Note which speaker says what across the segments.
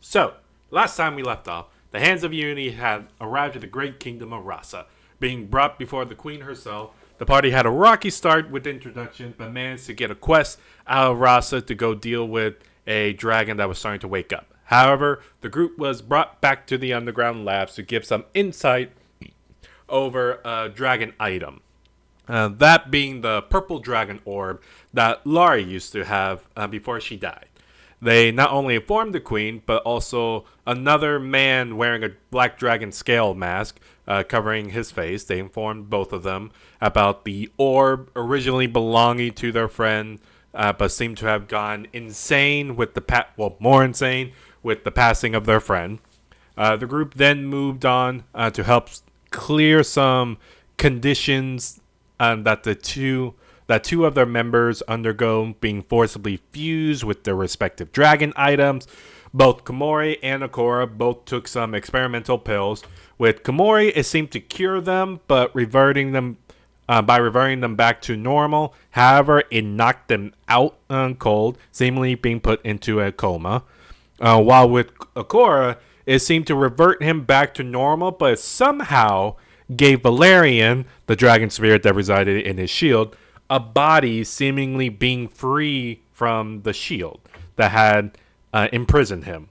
Speaker 1: So, last time we left off, the Hands of Unity had arrived at the great kingdom of Rasa. Being brought before the queen herself, the party had a rocky start with the introduction, but managed to get a quest out of Rasa to go deal with a dragon that was starting to wake up. However, the group was brought back to the underground labs to give some insight over a dragon item. That being the purple dragon orb that Laurie used to have before she died. They not only informed the queen, but also another man wearing a black dragon scale mask covering his face. They informed both of them about the orb originally belonging to their friend, but seemed to have gone insane with more insane with the passing of their friend. The group then moved on to help clear some conditions that two of their members undergo being forcibly fused with their respective dragon items. Both Komori and Akora both took some experimental pills. With Komori, it seemed to cure them, but reverting them back to normal. However, it knocked them out cold, seemingly being put into a coma. While with Akora, it seemed to revert him back to normal, but somehow gave Valerian, the dragon spirit that resided in his shield, a body seemingly being free from the shield that had imprisoned him.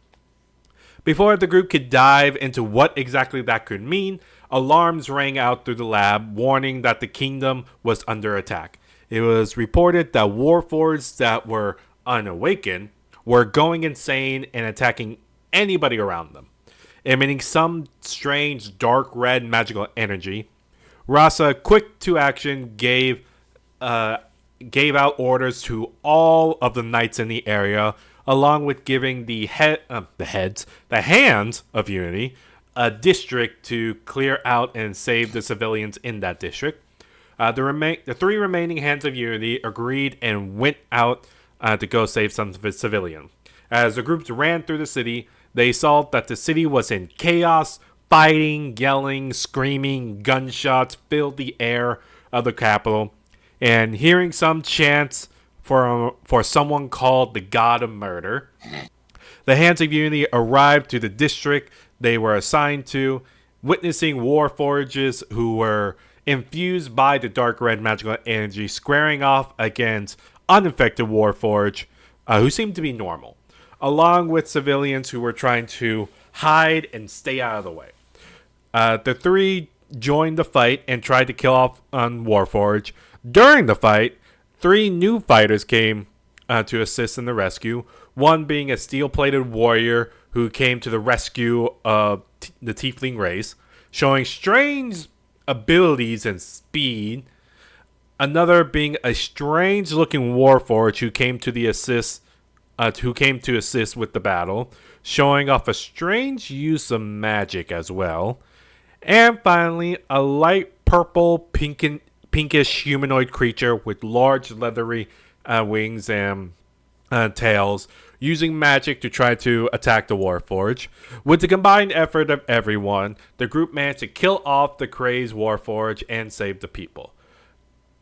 Speaker 1: Before the group could dive into what exactly that could mean, alarms rang out through the lab, warning that the kingdom was under attack. It was reported that warforged that were unawakened were going insane and attacking anybody around them, emitting some strange dark red magical energy. Rasa, quick to action, gave out orders to all of the knights in the area, along with giving the hands of Unity, a district to clear out and save the civilians in that district. The three remaining hands of Unity agreed and went out to go save some civilians. As the groups ran through the city, they saw that the city was in chaos. Fighting, yelling, screaming, gunshots filled the air of the capital, and hearing some chants for someone called the God of Murder. The Hands of Unity arrived to the district they were assigned to, witnessing warforges who were infused by the dark red magical energy squaring off against uninfected warforge who seemed to be normal, along with civilians who were trying to hide and stay out of the way. The three joined the fight and tried to kill off Warforge. During the fight, three new fighters came to assist in the rescue, one being a steel-plated warrior who came to the rescue of the Tiefling race, showing strange abilities and speed. Another being a strange-looking warforge who came to assist with the battle, showing off a strange use of magic as well. And finally, a light purple, pinkish humanoid creature with large leathery wings and tails, using magic to try to attack the Warforge. With the combined effort of everyone, the group managed to kill off the crazed Warforge and save the people.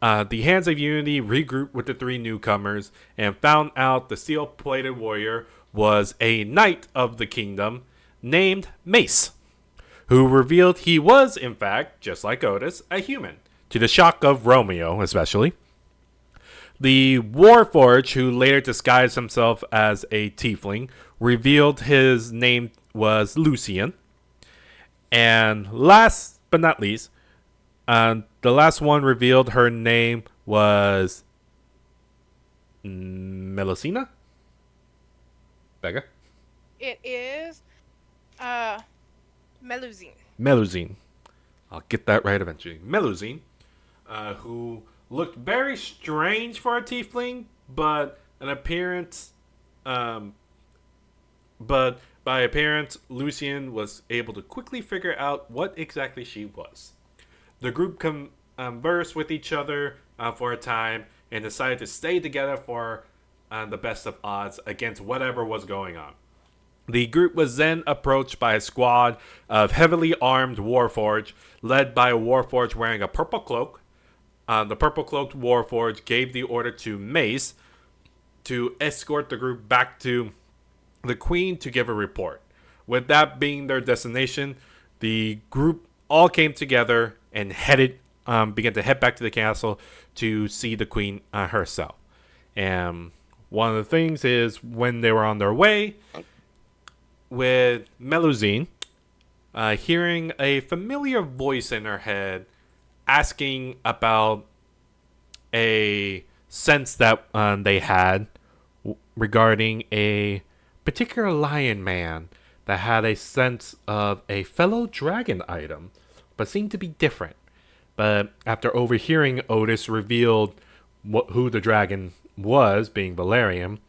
Speaker 1: The Hands of Unity regrouped with the three newcomers and found out the steel-plated warrior was a knight of the kingdom named Mace, who revealed he was, in fact, just like Otis, a human, to the shock of Romeo especially. The Warforge, who later disguised himself as a tiefling, revealed his name was Lucian. And last but not least, the last one revealed her name was Melusina? Becca?
Speaker 2: It is Melusine.
Speaker 1: Melusine. I'll get that right eventually. Melusine, who looked very strange for a tiefling, but by appearance, Lucian was able to quickly figure out what exactly she was. The group conversed with each other for a time and decided to stay together for the best of odds against whatever was going on. The group was then approached by a squad of heavily armed Warforged, led by a Warforged wearing a purple cloak. The purple-cloaked Warforged gave the order to Mace to escort the group back to the queen to give a report. With that being their destination, the group all came together and began to head back to the castle to see the queen herself. And one of the things is when they were on their way, with Melusine, hearing a familiar voice in her head asking about a sense that they had regarding a particular lion man that had a sense of a fellow dragon item, but seemed to be different. But after overhearing Otis revealed who the dragon was, being Valerian,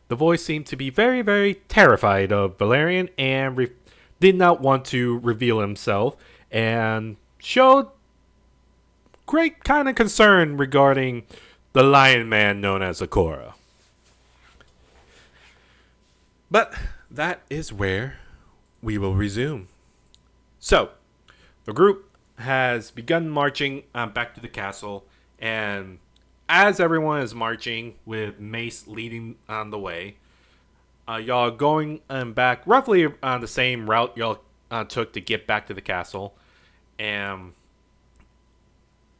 Speaker 1: the voice seemed to be very, very terrified of Valerian and did not want to reveal himself and showed great kind of concern regarding the lion man known as Akora. But that is where we will resume. So, the group has begun marching back to the castle, and as everyone is marching with Mace leading on the way, y'all are going back roughly on the same route y'all took to get back to the castle, and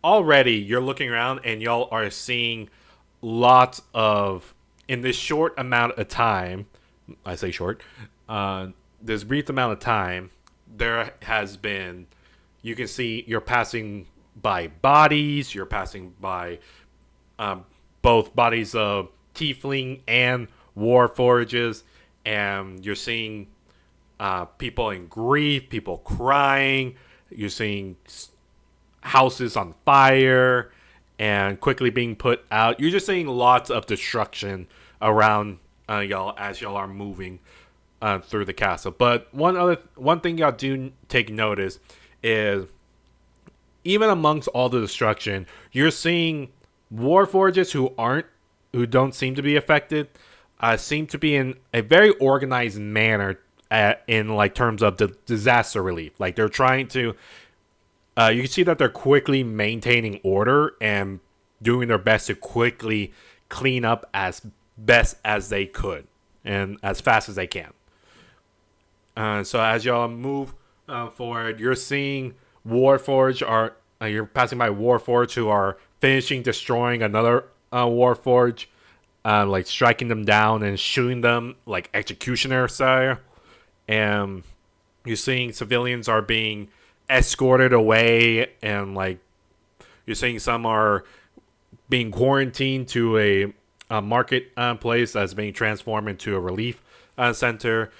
Speaker 1: already you're looking around and y'all are seeing lots of, in this short amount of time, I say short, this brief amount of time, there has been, you can see you're passing by bodies, you're passing by both bodies of tiefling and warforges, and you're seeing people in grief, people crying, you're seeing houses on fire and quickly being put out. You're just seeing lots of destruction around y'all as y'all are moving through the castle. But one thing y'all do take notice is even amongst all the destruction, you're seeing warforges who don't seem to be affected, seem to be in a very organized manner in like terms of the disaster relief. Like they're trying to, you can see that they're quickly maintaining order and doing their best to quickly clean up as best as they could and as fast as they can. So as y'all move forward, you're seeing Warforge you're passing by Warforge who are finishing destroying another Warforge, like striking them down and shooting them like executioner style. And you're seeing civilians are being escorted away, and like you're seeing some are being quarantined to a market place that's being transformed into a relief center.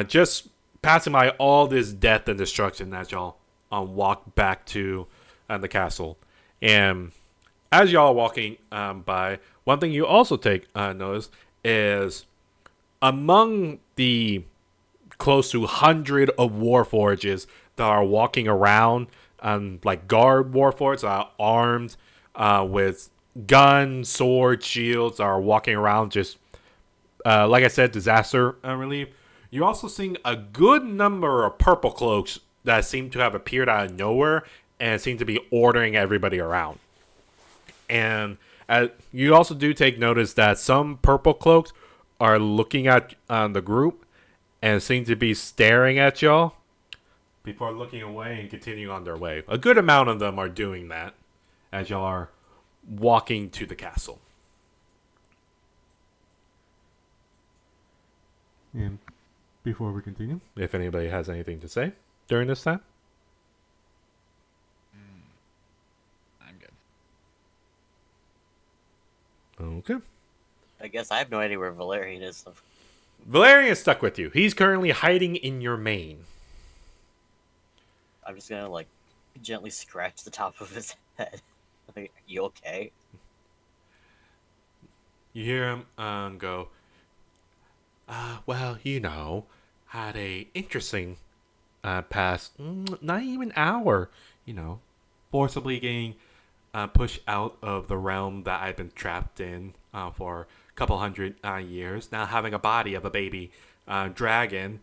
Speaker 1: Just passing by all this death and destruction as y'all walk back to the castle. And as y'all are walking by, one thing you also take notice is among the close to 100 of warforges that are walking around, like guard warforges that are armed with guns, swords, shields, are walking around just, like I said, disaster relief. You're also seeing a good number of purple cloaks that seem to have appeared out of nowhere and seem to be ordering everybody around. And you also do take notice that some purple cloaks are looking at the group and seem to be staring at y'all before looking away and continuing on their way. A good amount of them are doing that as y'all are walking to the castle. And before we continue, if anybody has anything to say during this time.
Speaker 3: I'm good.
Speaker 1: Okay.
Speaker 4: I guess I have no idea where Valerian is.
Speaker 1: Valerian is stuck with you. He's currently hiding in your mane.
Speaker 4: I'm just gonna like gently scratch the top of his head. Like, you okay?
Speaker 1: You hear him go, well, you know, had a interesting past, not even hour, you know, forcibly getting pushed out of the realm that I've been trapped in for a couple hundred years. Now having a body of a baby dragon,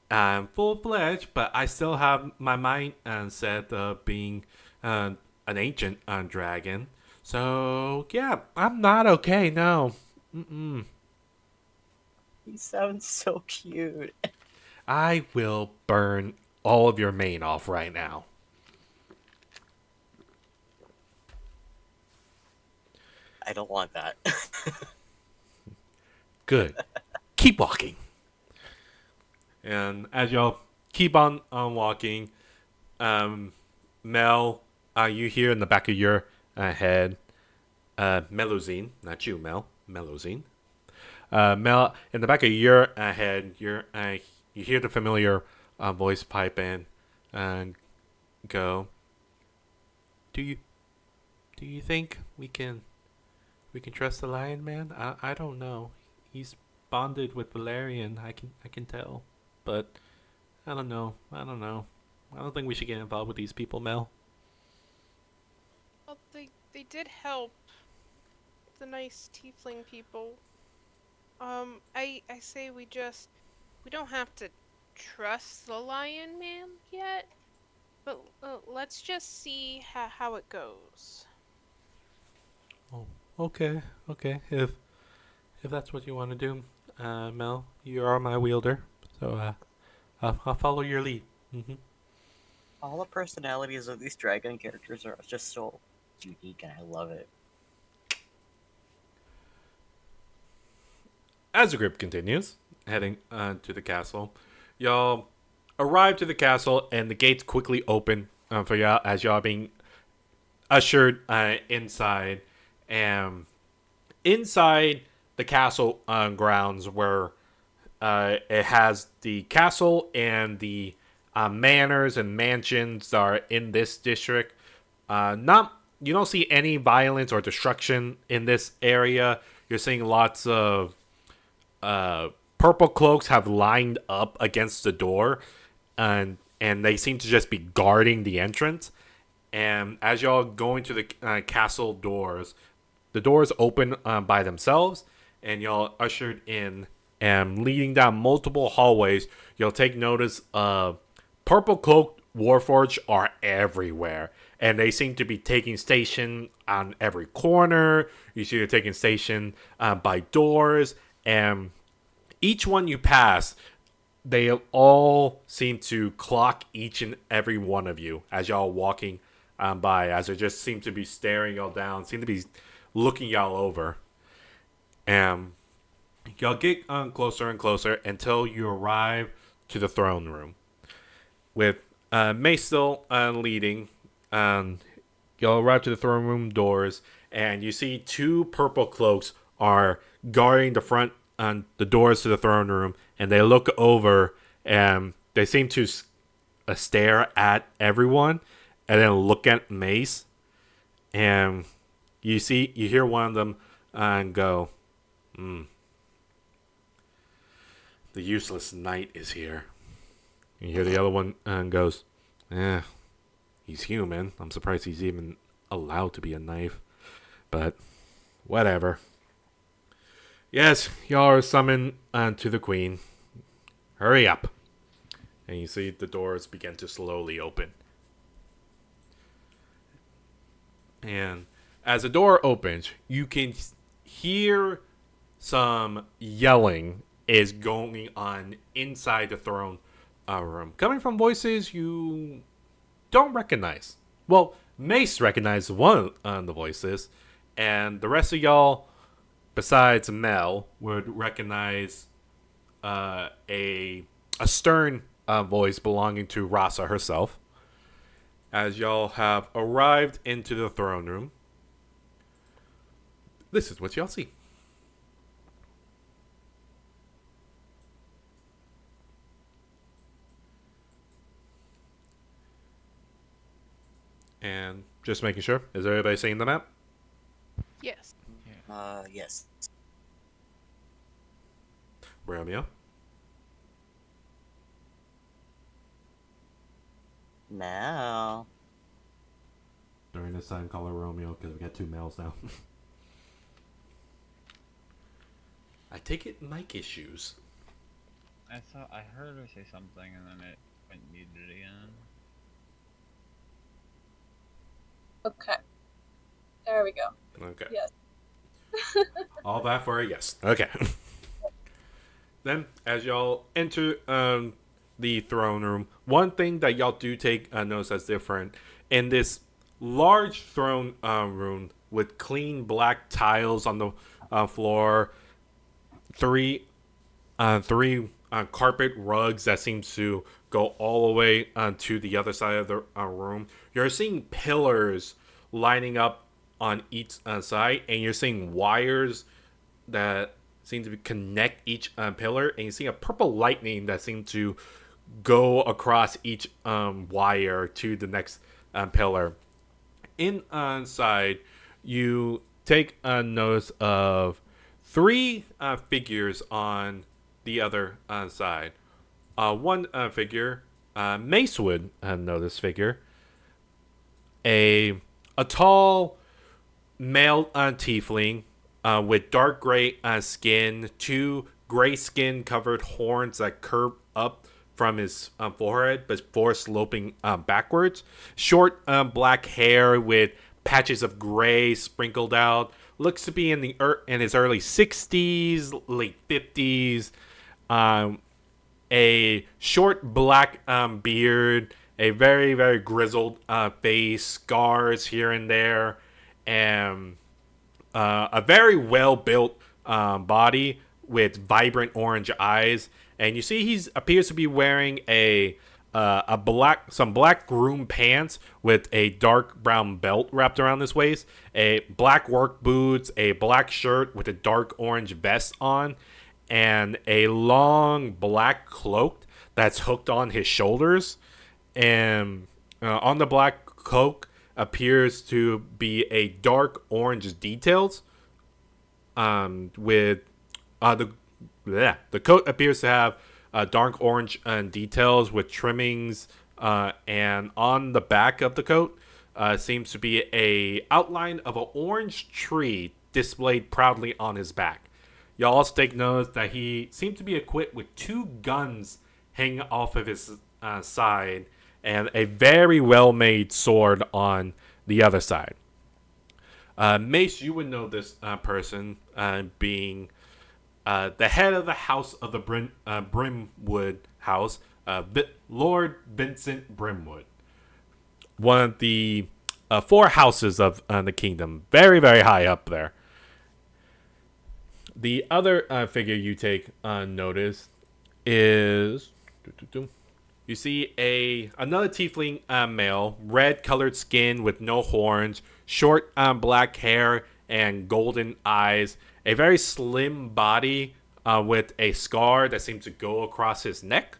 Speaker 1: full-fledged, but I still have my mind set of being an ancient dragon. So, yeah, I'm not okay, no. Mm-mm.
Speaker 4: He sounds so cute.
Speaker 1: I will burn all of your mane off right now.
Speaker 4: I don't want that.
Speaker 1: Good. Keep walking. And as y'all keep on walking, Mel, you hear in the back of your head, Melusine, not you, Mel, Melusine. Mel, in the back of your head, you hear the familiar voice pipe in and go. Do you think we can trust the Lion Man? I don't know. He's bonded with Valerian. I can tell, but I don't know. I don't think we should get involved with these people, Mel.
Speaker 2: Well, they did help the nice tiefling people. I say we don't have to trust the Lion Man yet, but let's just see how it goes.
Speaker 1: Oh, okay, okay. If that's what you want to do, Mel, you are my wielder, so I'll follow your lead.
Speaker 4: All the personalities of these dragon characters are just so unique, and I love it.
Speaker 1: As the group continues, heading to the castle, y'all arrive to the castle, and the gates quickly open for y'all as y'all being ushered inside. And inside the castle grounds, where it has the castle and the manors and mansions that are in this district. Not You don't see any violence or destruction in this area. You're seeing lots of purple cloaks have lined up against the door, and they seem to just be guarding the entrance. And as y'all go into the castle doors, the doors open by themselves, and y'all ushered in and leading down multiple hallways. You'll take notice of purple cloaked warforged are everywhere, and they seem to be taking station on every corner. You see they're taking station by doors, and each one you pass, they all seem to clock each and every one of you as y'all walking by, as they just seem to be staring y'all down, seem to be looking y'all over. And y'all get closer and closer until you arrive to the throne room. With May still leading, y'all arrive to the throne room doors, and you see two purple cloaks are guarding the front the doors to the throne room, and they look over and they seem to stare at everyone and then look at Mace, and you hear one of them go, the useless knight is here. You hear the other one goes, he's human. I'm surprised he's even allowed to be a knife, but whatever. Yes, y'all are summoned to the queen. Hurry up. And you see the doors begin to slowly open. And as the door opens, you can hear some yelling is going on inside the throne room, coming from voices you don't recognize. Well, Mace recognized one of the voices, and the rest of y'all, besides Mel, would recognize a stern voice belonging to Rasa herself. As y'all have arrived into the throne room, this is what y'all see. And just making sure, is everybody seeing the map?
Speaker 2: Yes.
Speaker 4: Yes.
Speaker 1: Romeo?
Speaker 4: Now.
Speaker 1: During this time, call her Romeo because we got two males now. I take it mic issues.
Speaker 3: I heard her say something and then it went muted again.
Speaker 5: Okay. There we go.
Speaker 1: Okay.
Speaker 5: Yes.
Speaker 1: All that for a yes. Okay. Then, as y'all enter the throne room, one thing that y'all do take notice as different in this large throne room with clean black tiles on the floor, three carpet rugs that seem to go all the way to the other side of the room. You're seeing pillars lining up on each side, and you're seeing wires that seem to connect each pillar, and you see a purple lightning that seems to go across each wire to the next pillar. Inside, you take a notice of three figures on the other side. One figure, Mace would know this figure. A tall male tiefling with dark gray skin, two gray skin covered horns that curve up from his forehead, but before sloping backwards. Short black hair with patches of gray sprinkled out. Looks to be in his early 60s, late 50s. A short black beard, a very, very grizzled face, scars here and there, and a very well-built body with vibrant orange eyes. And you see he appears to be wearing some black groom pants with a dark brown belt wrapped around his waist, a black work boots, a black shirt with a dark orange vest on, and a long black cloak that's hooked on his shoulders. And on the black cloak appears to be a dark orange details. With the coat appears to have dark orange details with trimmings, and on the back of the coat seems to be a outline of an orange tree displayed proudly on his back. Y'all also take notice that he seems to be equipped with two guns hanging off of his side and a very well-made sword on the other side. Mace, you would know this person being the head of the house of the Brimwood house, Lord Vincent Brimwood. One of the four houses of the kingdom. Very, very high up there. The other figure you take notice is... You see another tiefling male, red-colored skin with no horns, short black hair, and golden eyes. A very slim body with a scar that seems to go across his neck.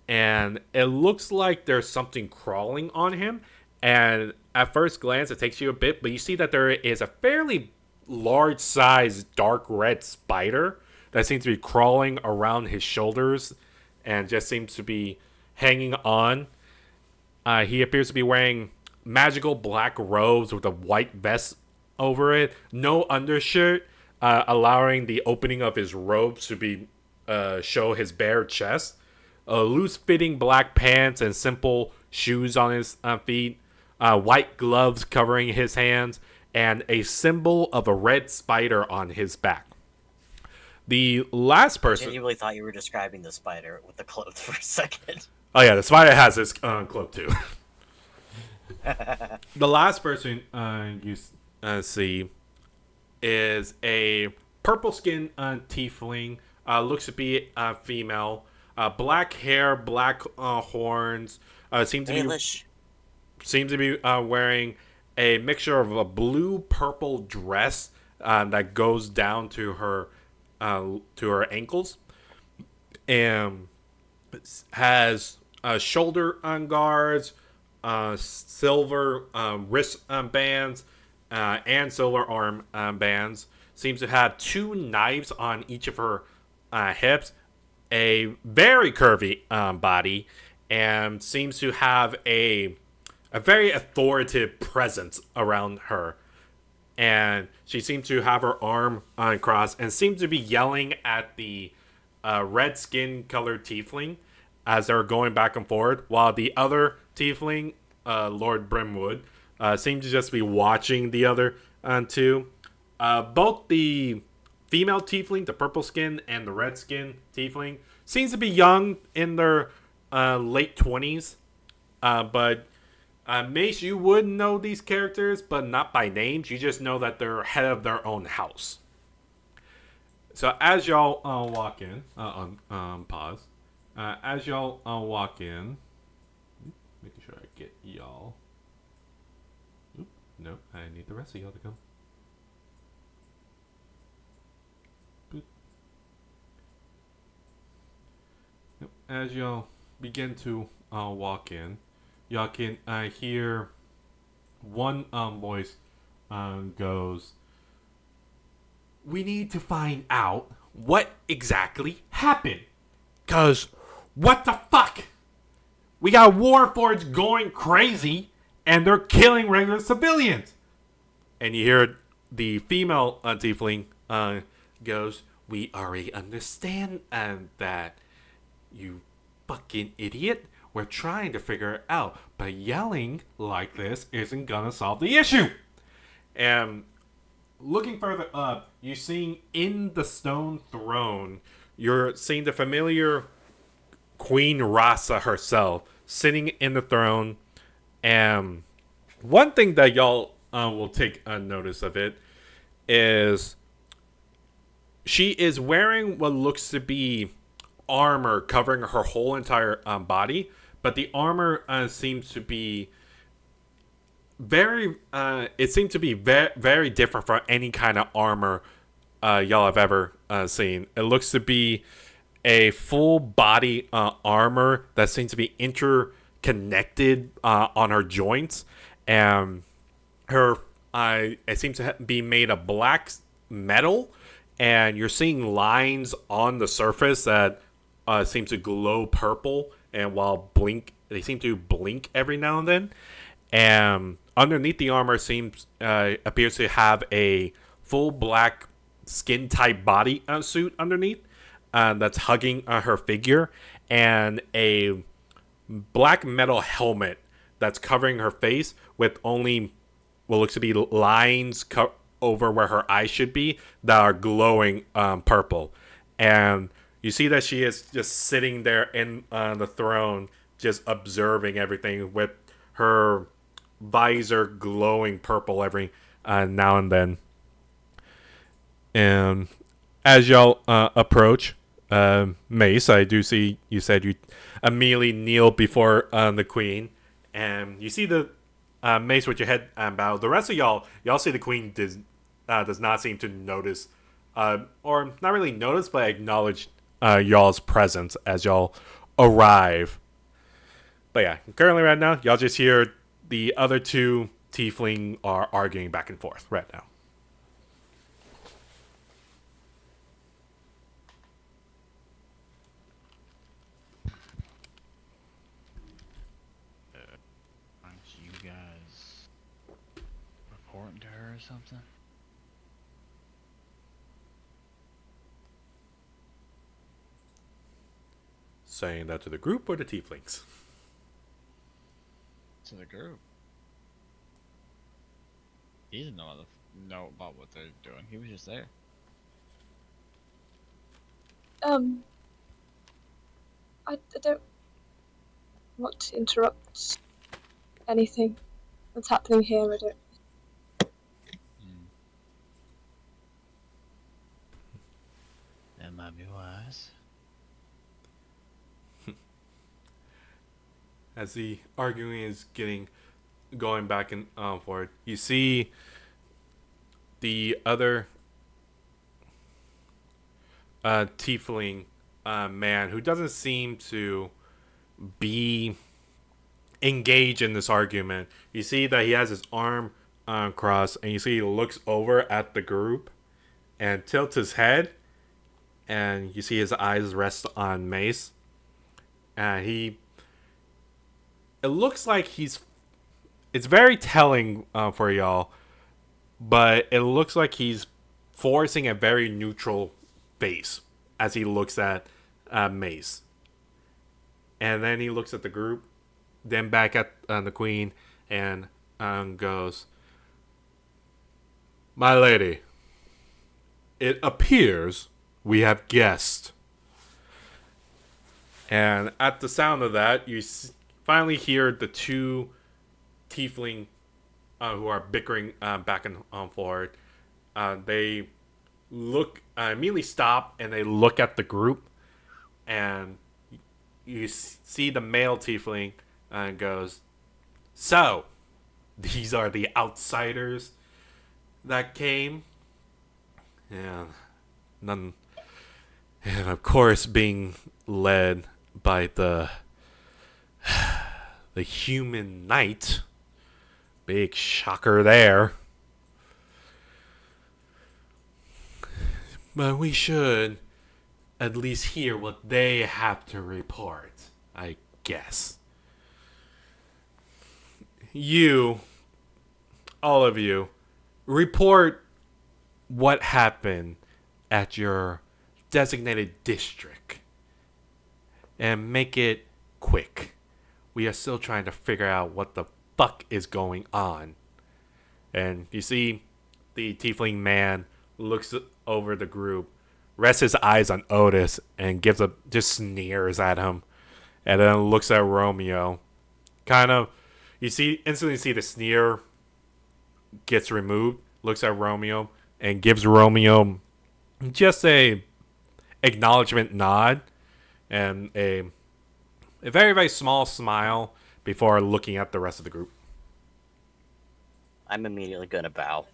Speaker 1: And it looks like there's something crawling on him. And at first glance, it takes you a bit, but you see that there is a fairly large-sized dark red spider that seems to be crawling around his shoulders and just seems to be hanging on. He appears to be wearing magical black robes with a white vest over it. No undershirt, allowing the opening of his robes to be show his bare chest. Loose-fitting black pants and simple shoes on his feet. White gloves covering his hands. And a symbol of a red spider on his back. The last person...
Speaker 4: I genuinely thought you were describing the spider with the clothes for a second.
Speaker 1: Oh yeah, the spider has his cloak too. The last person you see is a purple-skinned tiefling. Looks to be a female. Black hair, black horns. Seems to be wearing a mixture of a blue-purple dress that goes down to her ankles, and has shoulder guards, silver wrist bands, and silver arm bands. Seems to have two knives on each of her hips, a very curvy body, and seems to have a very authoritative presence around her. And she seems to have her arm uncrossed and seems to be yelling at the red skin colored tiefling as they're going back and forth, while the other tiefling, Lord Brimwood, seems to just be watching the other two. Both the female tiefling, the purple skin, and the red skin tiefling, seems to be young in their late 20s. But Mace, you would know these characters, but not by names. You just know that they're head of their own house. So as y'all walk in, pause. As y'all walk in, making sure I get y'all. Oop, no, I need the rest of y'all to come. Boop. Yep. As y'all begin to walk in, y'all can hear one voice goes, "We need to find out what exactly happened. Cause what the fuck? We got Warforged going crazy and they're killing regular civilians." And you hear the female tiefling goes, "We already understand that, you fucking idiot. We're trying to figure it out, but yelling like this isn't gonna solve the issue." And looking further up, you're seeing in the stone throne, you're seeing the familiar Queen Rasa herself sitting in the throne. And one thing that y'all will take notice of it is she is wearing what looks to be armor covering her whole entire body, but the armor seems to be very very different from any kind of armor y'all have ever seen. It looks to be a full body armor that seems to be interconnected on her joints, and her it seems to be made of black metal, and you're seeing lines on the surface that seem to glow purple, and they seem to blink every now and then. And underneath the armor appears to have a full black skin type body suit underneath that's hugging her figure, and a black metal helmet that's covering her face with only what looks to be lines over where her eyes should be that are glowing purple. And you see that she is just sitting there in the throne, just observing everything with her visor glowing purple every now and then. And as y'all approach, Mace, I do see you said you immediately kneel before the queen, and you see the Mace with your head bowed. The rest of y'all see the queen does not seem to notice, or not really notice, but acknowledge y'all's presence as y'all arrive. But yeah, currently right now, y'all just hear the other two tiefling are arguing back and forth right now.
Speaker 3: Aren't you guys reporting to her or something?
Speaker 1: Saying that to the group or the tieflings?
Speaker 3: To the group. He didn't know about what they're doing. He was just there.
Speaker 5: I don't want to interrupt anything that's happening here. I don't.
Speaker 3: That might be wise.
Speaker 1: As the arguing is going back and forward, you see the other tiefling man who doesn't seem to be engaged in this argument. You see that he has his arm crossed, and you see he looks over at the group and tilts his head, and you see his eyes rest on Mace, and it looks like it's very telling for y'all, but it looks like he's forcing a very neutral face as he looks at Mace. And then he looks at the group, then back at the queen, and goes, "My lady, it appears we have guests. And at the sound of that, you finally hear the two tiefling who are bickering back and forward. They look immediately stop and they look at the group, and you see the male tiefling goes, "So, these are the outsiders that came, and none, and of course being led by the human knight. Big shocker there. But we should at least hear what they have to report, I guess. You, all of you, report what happened at your designated district. And make it quick. We are still trying to figure out what the fuck is going on." And you see the tiefling man looks over the group, rests his eyes on Otis, and just sneers at him. And then looks at Romeo. Kind of, instantly see the sneer gets removed, looks at Romeo, and gives Romeo just a acknowledgement nod and a very, very small smile before looking at the rest of the group.
Speaker 4: I'm immediately gonna bow.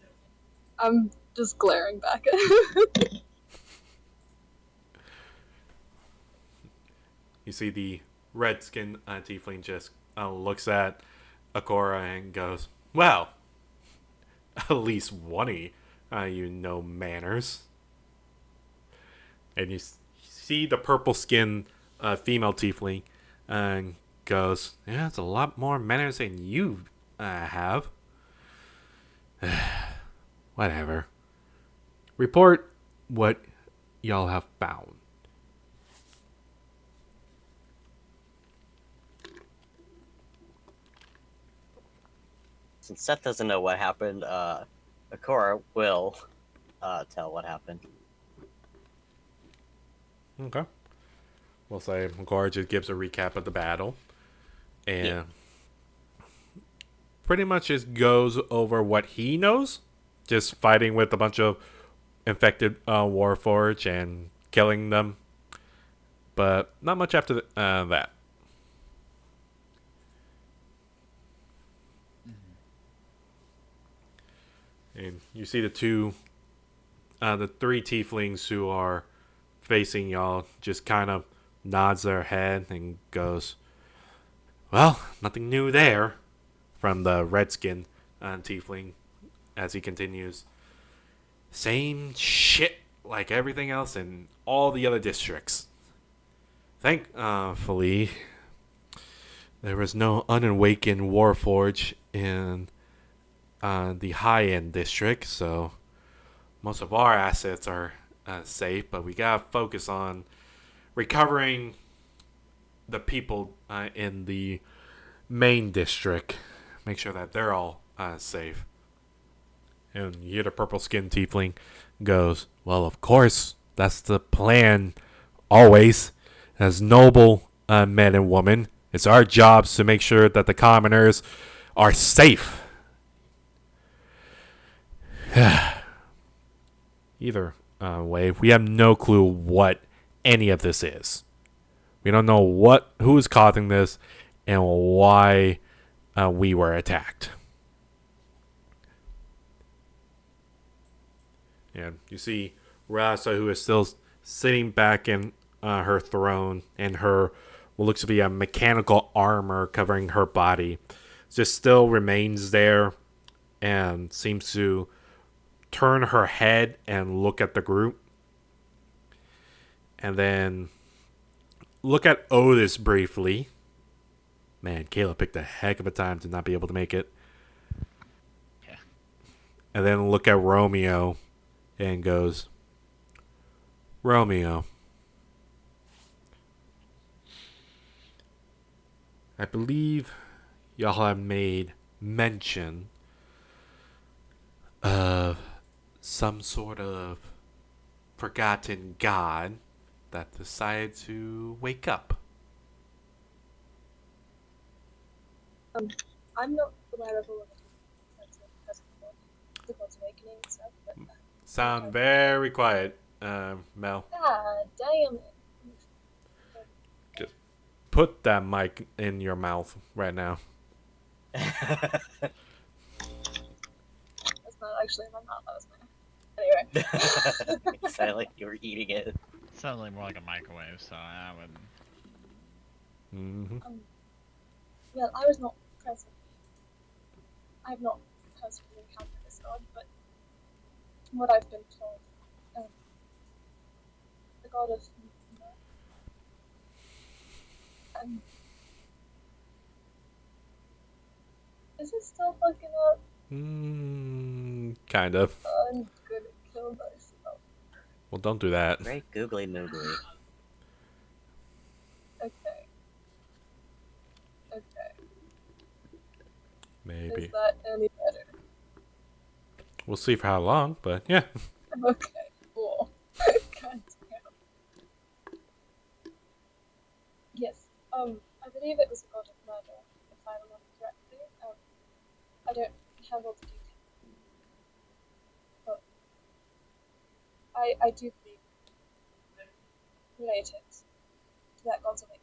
Speaker 5: I'm just glaring back at him.
Speaker 1: You see the red-skinned tiefling just looks at Akora and goes, "Well, at least one of you know manners." And you see the purple-skinned female tiefling and goes, "Yeah, it's a lot more manners than you have." Whatever. Report what y'all have found.
Speaker 4: Since Seth doesn't know what happened, Akora will tell what happened.
Speaker 1: Okay. We'll say Akora just gives a recap of the battle. And pretty much just goes over what he knows. Just fighting with a bunch of infected Warforged and killing them. But not much after that. And you see the three tieflings who are facing y'all just kind of nods their head and goes, "Well, nothing new there," from the redskin tiefling as he continues. "Same shit like everything else in all the other districts. Thankfully, there was no unawakened Warforge in the high-end district, so most of our assets are safe, but we gotta focus on recovering the people in the main district. Make sure that they're all safe." And you hear the purple-skinned tiefling goes, "Well, of course, that's the plan always. As noble men and women, it's our jobs to make sure that the commoners are safe." Either way, we have no clue what any of this is. We don't know who is causing this and why we were attacked. And you see Rasa, who is still sitting back in her throne, and her what looks to be a mechanical armor covering her body, just still remains there and seems to turn her head and look at the group. And then look at Otis briefly. Man, Kayla picked a heck of a time to not be able to make it.
Speaker 3: Yeah.
Speaker 1: And then look at Romeo and goes, "Romeo, I believe y'all have made mention of some sort of forgotten god that decided to wake up?
Speaker 5: I'm not aware of all of the God's Awakening and stuff, but
Speaker 1: Sound very quiet, Mel.
Speaker 5: damn it.
Speaker 1: Just put that mic in your mouth right now.
Speaker 5: That's not actually in my mouth, that was my. Anyway.
Speaker 4: It sounded like you were eating it.
Speaker 3: Sounds like more like a microwave, so I wouldn't.
Speaker 1: Mm-hmm.
Speaker 5: Well, I was not present. I have not personally encountered this god, but from what I've been told, the god of is it still fucking up?
Speaker 1: Kind of.
Speaker 5: I'm gonna kill myself.
Speaker 1: Well, don't do that.
Speaker 4: Great googly moogly.
Speaker 5: Okay.
Speaker 1: Maybe.
Speaker 5: Is that any better?
Speaker 1: We'll see for how long, but yeah.
Speaker 5: Okay, cool. God damn. Yes, I believe it was a god of murder, if I remember correctly. I don't have all the details, but I do believe related to that god's awakening.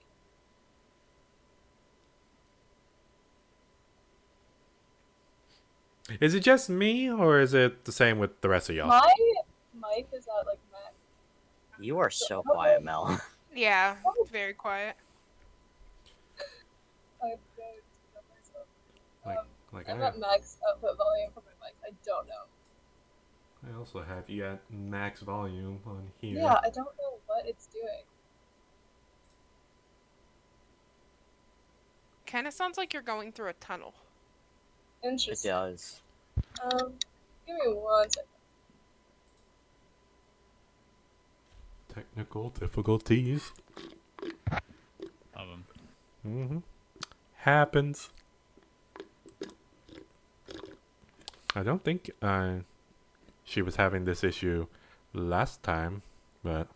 Speaker 1: Is it just me, or is it the same with the rest of y'all?
Speaker 5: My mic is at like max.
Speaker 4: You are so quiet, Mel.
Speaker 2: Yeah, very quiet.
Speaker 5: I'm going to kill myself.
Speaker 1: Like
Speaker 5: I'm at max output volume for my mic. I don't know.
Speaker 1: I also have you at max volume on here.
Speaker 5: Yeah, I don't know what it's doing.
Speaker 2: Kind of sounds like you're going through a tunnel.
Speaker 4: It
Speaker 5: Interesting.
Speaker 4: does.
Speaker 5: Give me 1 second.
Speaker 1: Technical difficulties.
Speaker 3: Love them.
Speaker 1: Mm-hmm. Happens. I don't think she was having this issue last time, but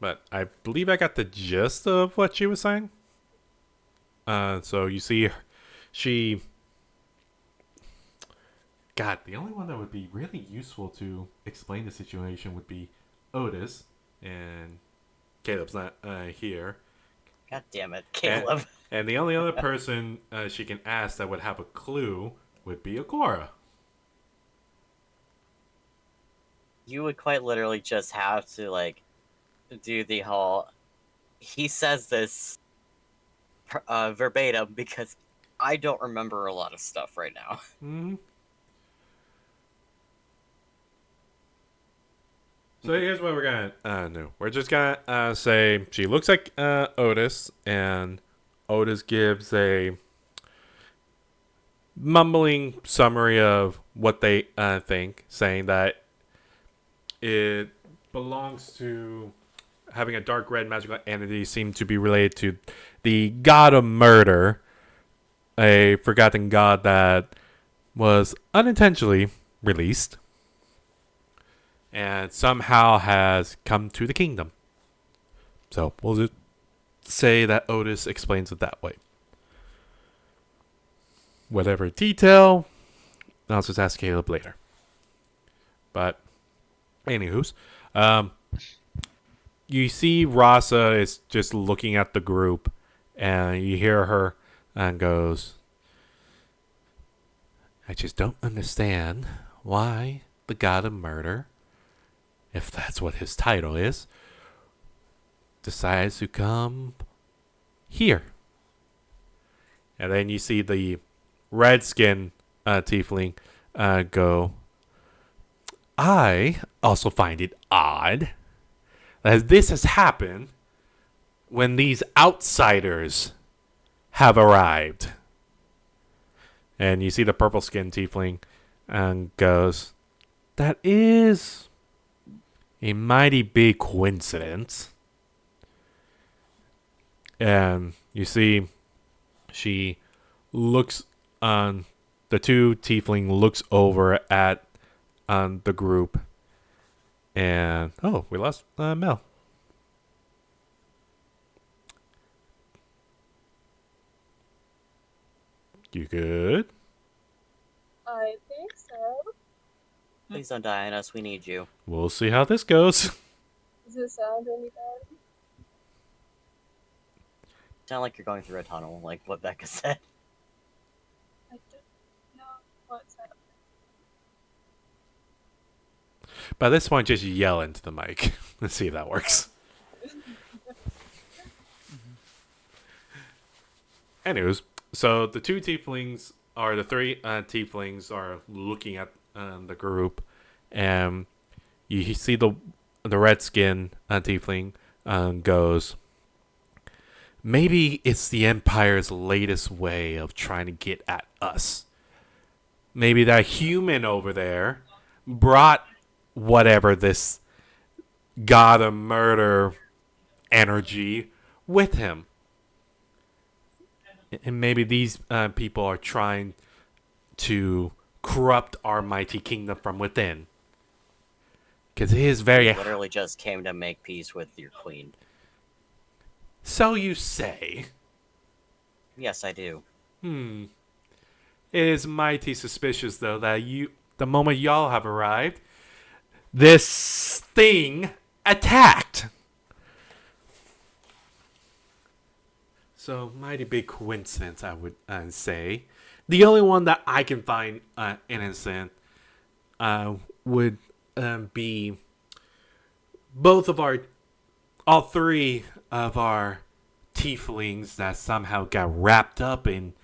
Speaker 1: but I believe I got the gist of what she was saying. So you see, she. God, the only one that would be really useful to explain the situation would be Otis, and Caleb's not here.
Speaker 4: God damn it, Caleb.
Speaker 1: And the only other person she can ask that would have a clue would be Akora.
Speaker 4: You would quite literally just have to, like, do the whole... He says this verbatim because I don't remember a lot of stuff right now.
Speaker 1: Mm-hmm. So here's what we're gonna do. We're just gonna say she looks like Otis, and Otis gives a mumbling summary of what they think, saying that it belongs to having a dark red magical entity seem to be related to the god of murder, a forgotten god that was unintentionally released and somehow has come to the kingdom. So we'll just say that Otis explains it that way. Whatever detail, I'll just ask Caleb later. But, anywho's, you see Rasa is just looking at the group, and you hear her and goes, I just don't understand why the god of murder, if that's what his title is, decides to come here. And then you see the redskin tiefling go, I also find it odd that this has happened when these outsiders have arrived. And you see the purple skin tiefling and goes, that is a mighty big coincidence. And you see She looks on the two tiefling looks over at the group, and we lost Mel. You good?
Speaker 5: I think so.
Speaker 4: Please don't die on us. We need you.
Speaker 1: We'll see how this goes.
Speaker 5: Does it sound any bad?
Speaker 4: Sound like you're going through a tunnel, like what Becca said.
Speaker 5: I don't know what's happening.
Speaker 1: By this point, just yell into the mic. Let's see if that works. Anyways, so the two tieflings are the three tieflings are looking at the group, and you see the redskin tiefling goes, maybe it's the Empire's latest way of trying to get at us. Maybe that human over there brought whatever this god of murder energy with him. And maybe these people are trying to corrupt our mighty kingdom from within. Because it is very...
Speaker 4: You literally just came to make peace with your queen.
Speaker 1: So you say.
Speaker 4: Yes, I do.
Speaker 1: It is mighty suspicious, though, that the moment y'all have arrived, this thing attacked. So, mighty big coincidence, I would say. The only one that I can find innocent would be all three of our tieflings that somehow got wrapped up in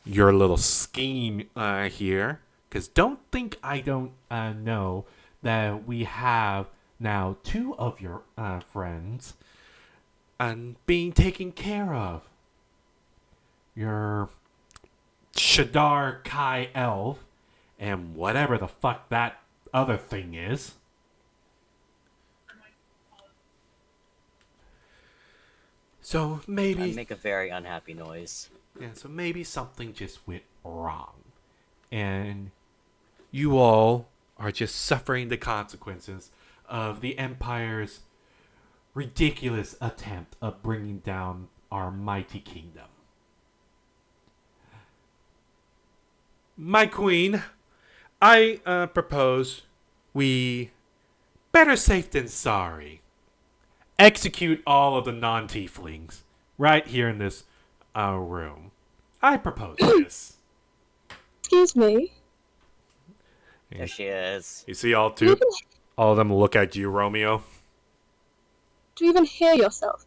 Speaker 1: your little scheme here. Because don't think I don't know that we have now two of your friends being taken care of. Your Shadar Kai Elf and whatever the fuck that other thing is. So maybe...
Speaker 4: I make a very unhappy noise.
Speaker 1: Yeah, so maybe something just went wrong. And you all are just suffering the consequences of the Empire's ridiculous attempt of bringing down our mighty kingdom. My queen, I propose we, better safe than sorry, execute all of the non-tieflings right here in this room. I propose this.
Speaker 5: Excuse me.
Speaker 4: There she is.
Speaker 1: You see all
Speaker 5: Do
Speaker 1: of them look at you, Romeo.
Speaker 5: you even hear yourself?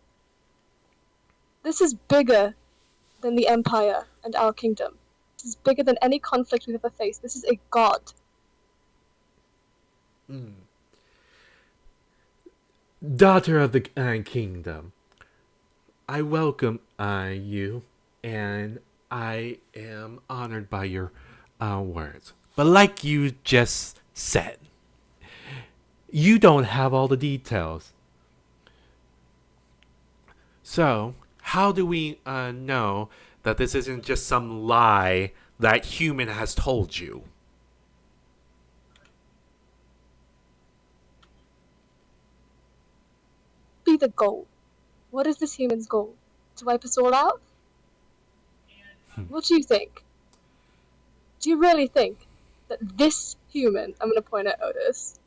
Speaker 5: This is bigger than the Empire and our kingdom. This is bigger than any conflict we've ever faced. This is a god.
Speaker 1: Daughter of the kingdom, I welcome you, and I am honored by your words. But like you just said, you don't have all the details. So, how do we know that this isn't just some lie that human has told you?
Speaker 5: Be the goal. What is this human's goal? To wipe us all out? What do you think? Do you really think that this human, I'm going to point at Otis,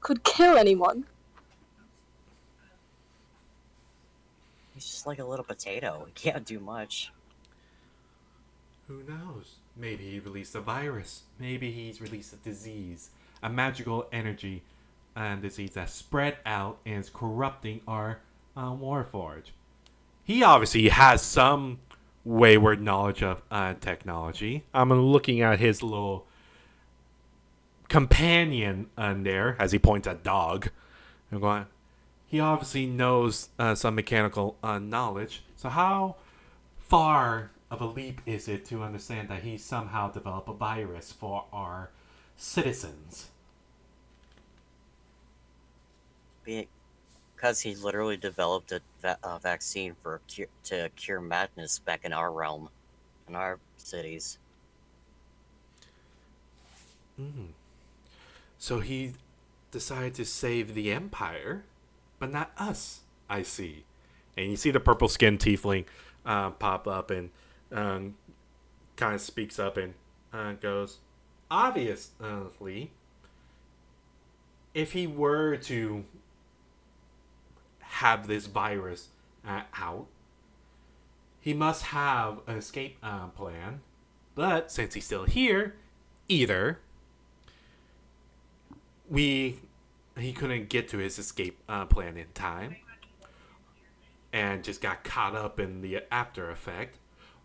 Speaker 5: could kill anyone?
Speaker 4: He's just like a little potato. He can't do much.
Speaker 1: Who knows? Maybe he released a virus. Maybe he's released a disease. A magical energy and disease that spread out and is corrupting our Warforge. He obviously has some wayward knowledge of technology. I'm looking at his little companion there as he points at Dog. I'm going, he obviously knows some mechanical knowledge. So how far of a leap is it to understand that he somehow developed a virus for our citizens?
Speaker 4: Be it Because he literally developed a vaccine to cure madness back in our realm, in our cities.
Speaker 1: So he decided to save the Empire, but not us, I see. And you see the purple skinned tiefling pop up and kind of speaks up and goes, obviously, if he were to have this virus out, he must have an escape plan. But since he's still here, either he couldn't get to his escape plan in time and just got caught up in the after effect,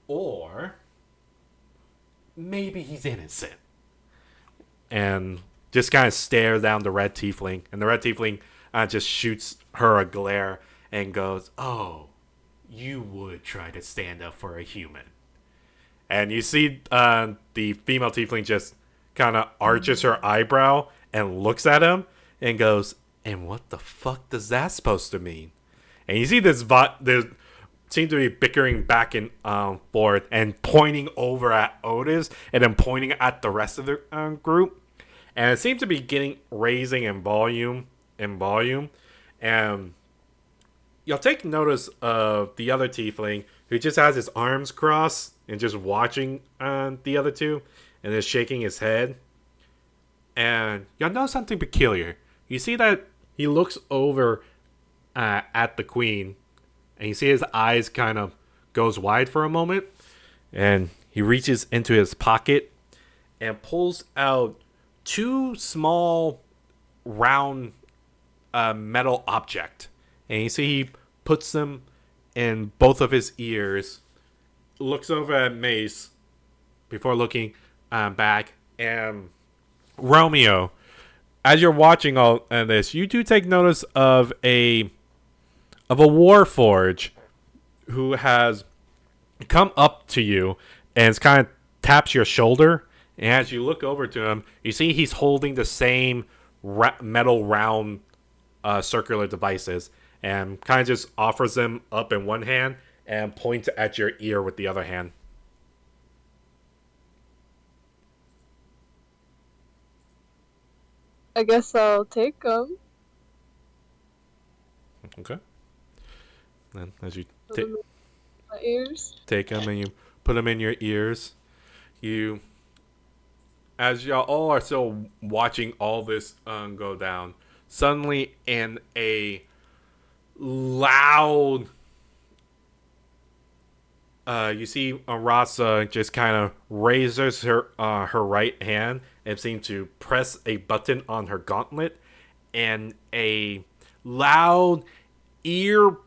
Speaker 1: or maybe he's innocent. And just kind of stares down the red tiefling, and the red tiefling just shoots her a glare and goes, "Oh, you would try to stand up for a human." And you see the female tiefling just kind of arches her eyebrow and looks at him and goes, "And what the fuck does that supposed to mean?" And you see they seem to be bickering back and forth and pointing over at Otis and then pointing at the rest of the group. And it seems to be raising in volume. And you'll take notice of the other tiefling who just has his arms crossed and just watching the other two and is shaking his head. And you'll notice something peculiar. You see that he looks over at the queen, and you see his eyes kind of goes wide for a moment, and he reaches into his pocket and pulls out two small round metal object, and you see he puts them in both of his ears, looks over at Mace before looking back. And Romeo, as you're watching all this, you do take notice of a Warforge who has come up to you and kind of taps your shoulder. And as you look over to him, you see he's holding the same metal round circular devices and kind of just offers them up in one hand and points at your ear with the other hand.
Speaker 5: I guess I'll take them.
Speaker 1: Okay. Then as you
Speaker 5: My ears.
Speaker 1: take them and you put them in your ears, as y'all all are still watching all this go down, suddenly in a loud you see Arasa just kind of raises her right hand and seems to press a button on her gauntlet, and a loud ear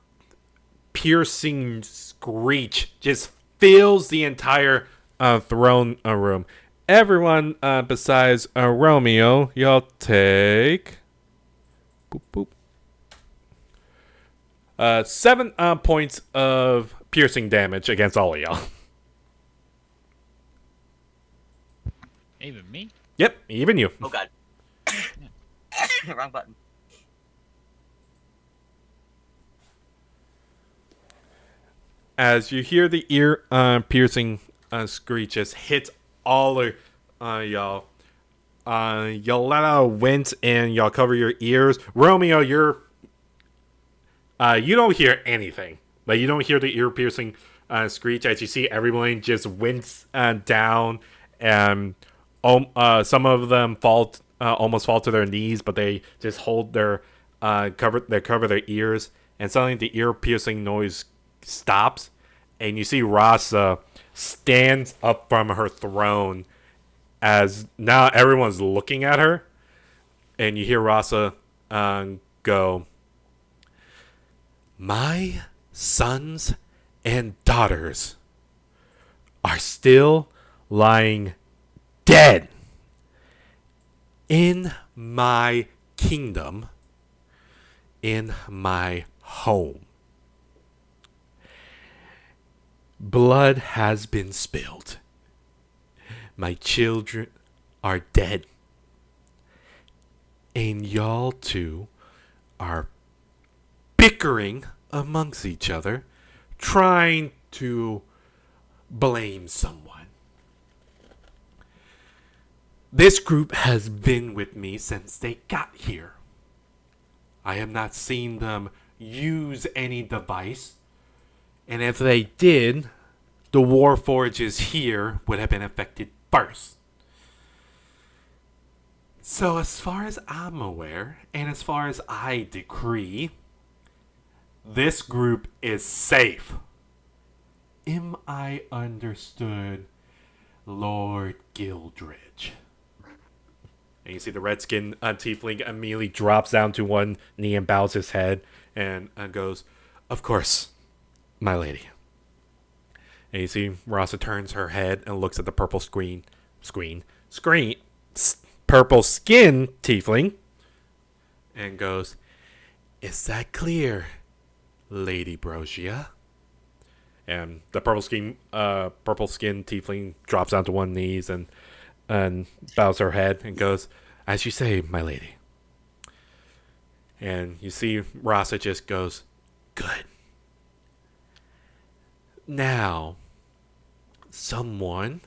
Speaker 1: piercing screech just fills the entire throne room. Everyone besides Romeo, y'all take boop, boop. 7 points of piercing damage against all of y'all.
Speaker 3: Even me?
Speaker 1: Yep, even you.
Speaker 4: Oh god. Wrong button.
Speaker 1: As you hear the ear piercing screech just hit all of y'all. Y'all let out a wince and y'all cover your ears. Romeo, you don't hear anything. Like, you don't hear the ear piercing screech as you see everyone just wince down, and some of them almost fall to their knees, but they just hold their cover their ears, and suddenly the ear piercing noise stops, and you see Rasa stands up from her throne as now everyone's looking at her, and you hear Rasa go, "My sons and daughters are still lying dead in my kingdom, in my home. Blood has been spilled. My children are dead. And y'all two are bickering amongst each other, trying to blame someone. This group has been with me since they got here. I have not seen them use any device, and if they did, the Warforges here would have been affected first. So as far as I'm aware, and as far as I decree, this group is safe. Am I understood, Lord Gildridge? And you see the redskin tiefling immediately drops down to one knee and bows his head and goes, "Of course, my lady." And you see Rasa turns her head and looks at the purple purple skin tiefling and goes, "Is that clear, Lady Brosia?" And the purple skin tiefling drops down to one knees and bows her head and goes, "As you say, my lady." And you see Rasa just goes, "Good. Now, someone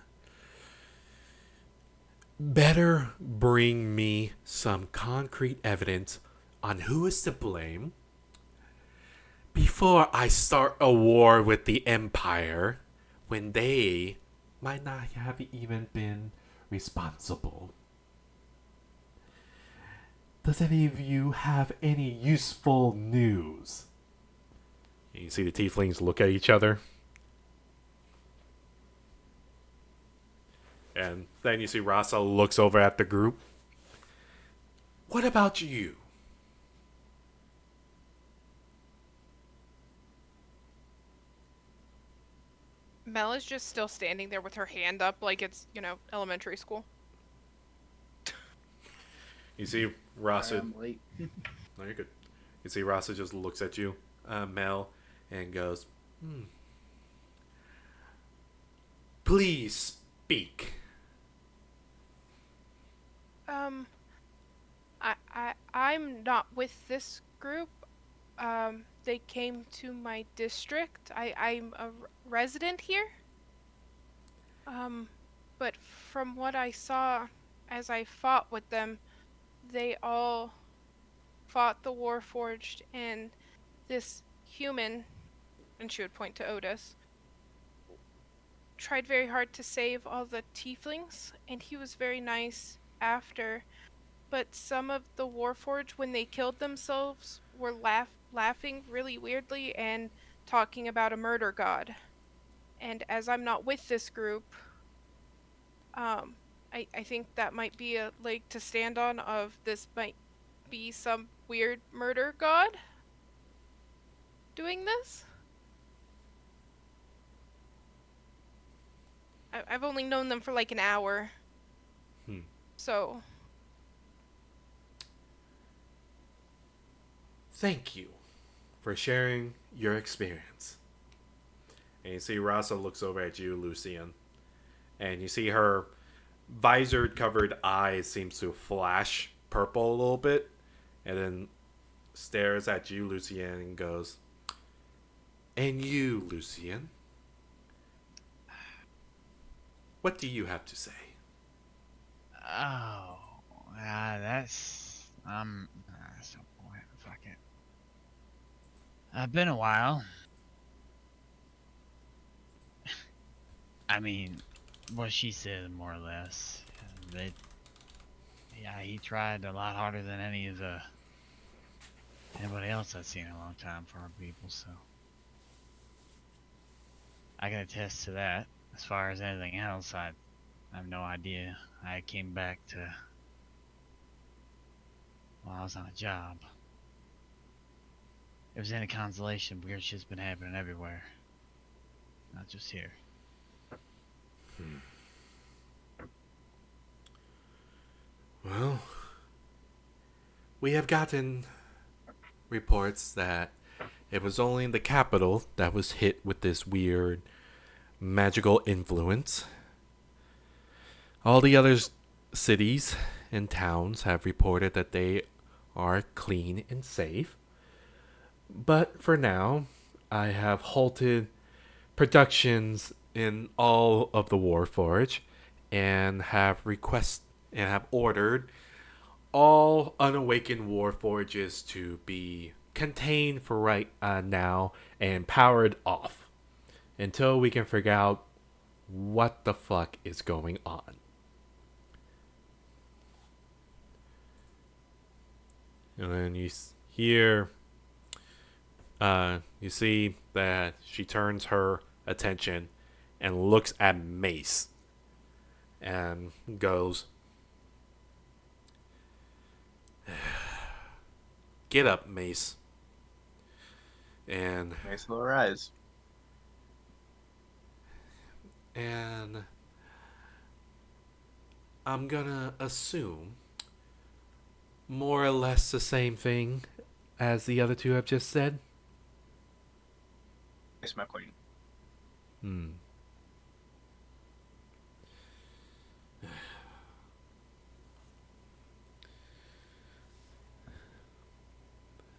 Speaker 1: better bring me some concrete evidence on who is to blame before I start a war with the Empire when they might not have even been responsible. Does any of you have any useful news?" And you see the tieflings look at each other. And then you see Rasa looks over at the group. "What about you?"
Speaker 2: Mel is just still standing there with her hand up like it's, elementary school.
Speaker 1: You see Rasa.
Speaker 3: I'm late.
Speaker 1: No, you're good. You see Rasa just looks at you, Mel, and goes, "Please speak."
Speaker 2: I'm not with this group. They came to my district. I'm a resident here. But from what I saw as I fought with them, they all fought the Warforged, and this human, and she would point to Otis, tried very hard to save all the tieflings, and he was very nice after. But some of the Warforged, when they killed themselves, were laughing really weirdly and talking about a murder god. And as I'm not with this group, I think that might be a leg to stand on of this might be some weird murder god doing this. I've only known them for like an hour. So...
Speaker 1: Thank you for sharing your experience. And you see Rasa looks over at you, Lucian. And you see her visor covered eyes seems to flash purple a little bit. And then stares at you, Lucian, and goes, "And you, Lucian? What do you have to say?"
Speaker 3: Oh, that's so boring. Fuck it. Been a while. I mean, what she said, more or less. He tried a lot harder than anybody else I've seen in a long time for our people. So I can attest to that. As far as anything else, I have no idea. I came back while I was on a job. If there's any consolation, weird shit's been happening everywhere. Not just here.
Speaker 1: Well, we have gotten reports that it was only the capital that was hit with this weird magical influence. All the other cities and towns have reported that they are clean and safe. But for now, I have halted productions in all of the Warforge and have ordered all unawakened Warforges to be contained for right now and powered off until we can figure out what the fuck is going on. And then you hear, you see that she turns her attention and looks at Mace and goes, "Get up, Mace." And
Speaker 6: Mace will rise.
Speaker 1: And I'm gonna assume more or less the same thing as the other two have just said.
Speaker 6: Yes, my queen.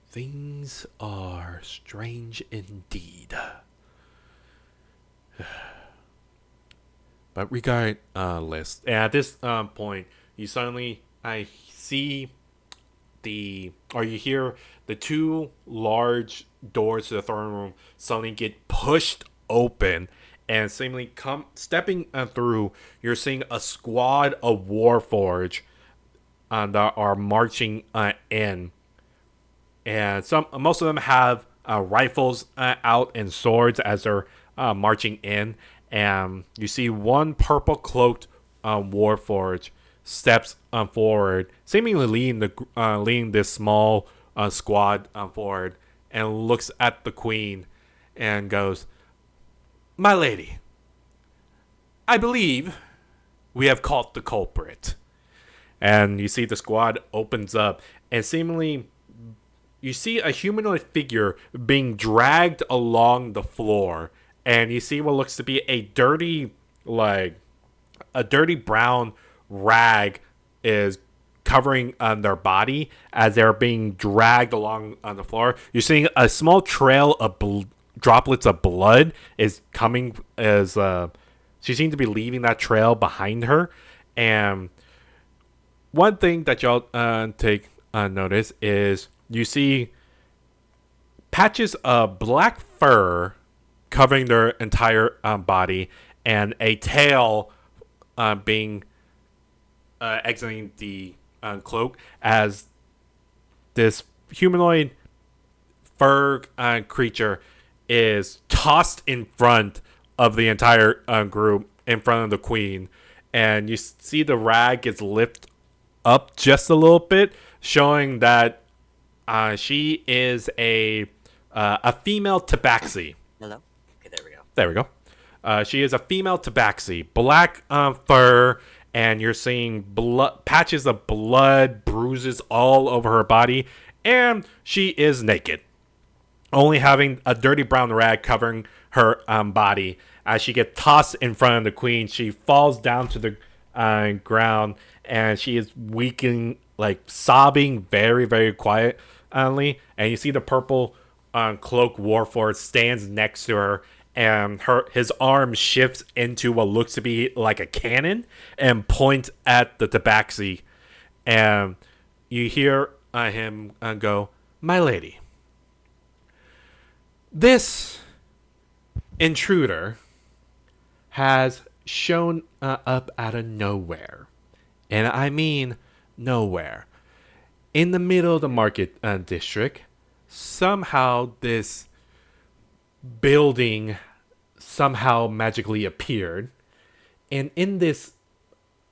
Speaker 1: Things are strange indeed. But regardless, at this point, you see you hear the two large doors to the throne room suddenly get pushed open, and seemingly stepping through. You're seeing a squad of Warforge that are marching in, and most of them have rifles out and swords as they're marching in. And you see one purple cloaked Warforge steps forward, seemingly leading this small squad forward, and looks at the queen and goes, "My lady, I believe we have caught the culprit." And you see the squad opens up, and seemingly you see a humanoid figure being dragged along the floor, and you see what looks to be a dirty brown rag is covering their body as they're being dragged along on the floor. You're seeing a small trail of droplets of blood is coming as she seems to be leaving that trail behind her. And one thing that y'all take notice is you see patches of black fur covering their entire body, and a tail being exiting the cloak as this humanoid fur creature is tossed in front of the entire group, in front of the queen. And you see the rag gets lifted up just a little bit, showing that she is a female tabaxi.
Speaker 4: Hello? Okay, there we go.
Speaker 1: There we go. She is a female tabaxi, black fur, and you're seeing patches of blood, bruises all over her body, and she is naked, only having a dirty brown rag covering her body. As she gets tossed in front of the queen, she falls down to the ground, and she is weakening, like sobbing very, very quietly. And you see the purple cloak Warforged stands next to her, and his arm shifts into what looks to be like a cannon and points at the tabaxi. And you hear him go, "My lady, this intruder has shown up out of nowhere. And I mean nowhere. In the middle of the market district, somehow this building somehow magically appeared. And in this,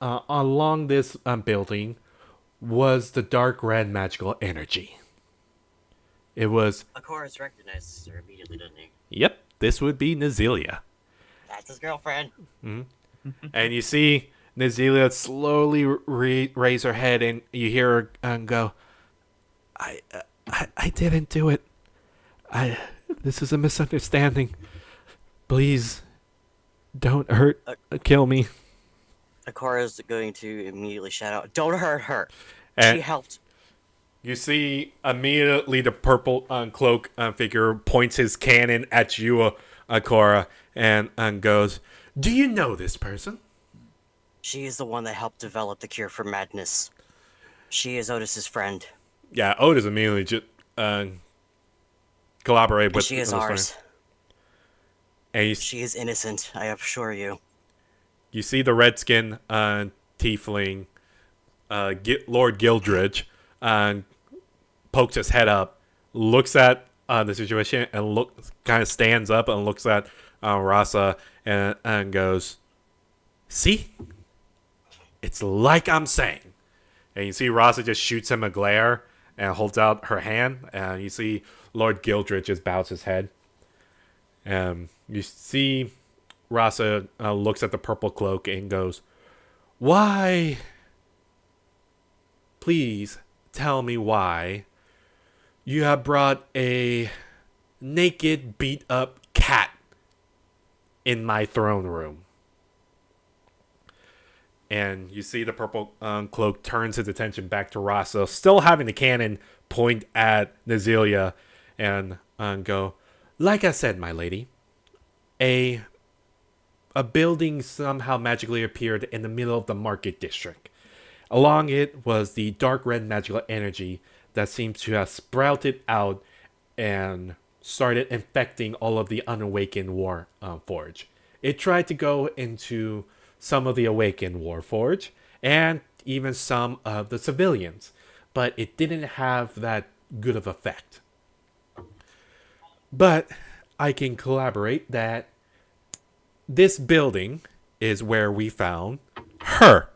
Speaker 1: along this building, was the dark red magical energy. It was...
Speaker 4: Akoris recognized her immediately, didn't he?
Speaker 1: Yep, this would be Nazelia.
Speaker 4: That's his girlfriend.
Speaker 1: And you see Nazelia slowly raise her head, and you hear her go, I didn't do it. This is a misunderstanding. Please, don't kill me."
Speaker 4: Akora's going to immediately shout out, "Don't hurt her!
Speaker 1: And-
Speaker 4: She helped."
Speaker 1: You see immediately the purple cloak figure points his cannon at you, Cora, and goes, "Do you know this person?"
Speaker 4: She is the one that helped develop the cure for madness. She is Otis's friend,
Speaker 1: Yeah, Otis immediately just collaborate
Speaker 4: and
Speaker 1: with
Speaker 4: she is
Speaker 1: the story.
Speaker 4: ours.
Speaker 1: And
Speaker 4: She is innocent, I assure you.
Speaker 1: you see the redskin tiefling, Lord Gildridge, pokes his head up, looks at the situation, and kind of stands up and looks at Rasa and goes, "See, it's like I'm saying." And you see Rasa just shoots him a glare and holds out her hand, and you see Lord Gildridge just bows his head. You see Rasa looks at the purple cloak and goes, "Why? Please tell me why you have brought a naked, beat up cat in my throne room." And you see the purple cloak turns his attention back to Rasa, still having the cannon point at Nazelia, and go, "Like I said, my lady, a building somehow magically appeared in the middle of the market district. Along it was the dark red magical energy that seems to have sprouted out and started infecting all of the unawakened war forge. It tried to go into some of the awakened war forge and even some of the civilians, but it didn't have that good of effect. But I can collaborate that this building is where we found her.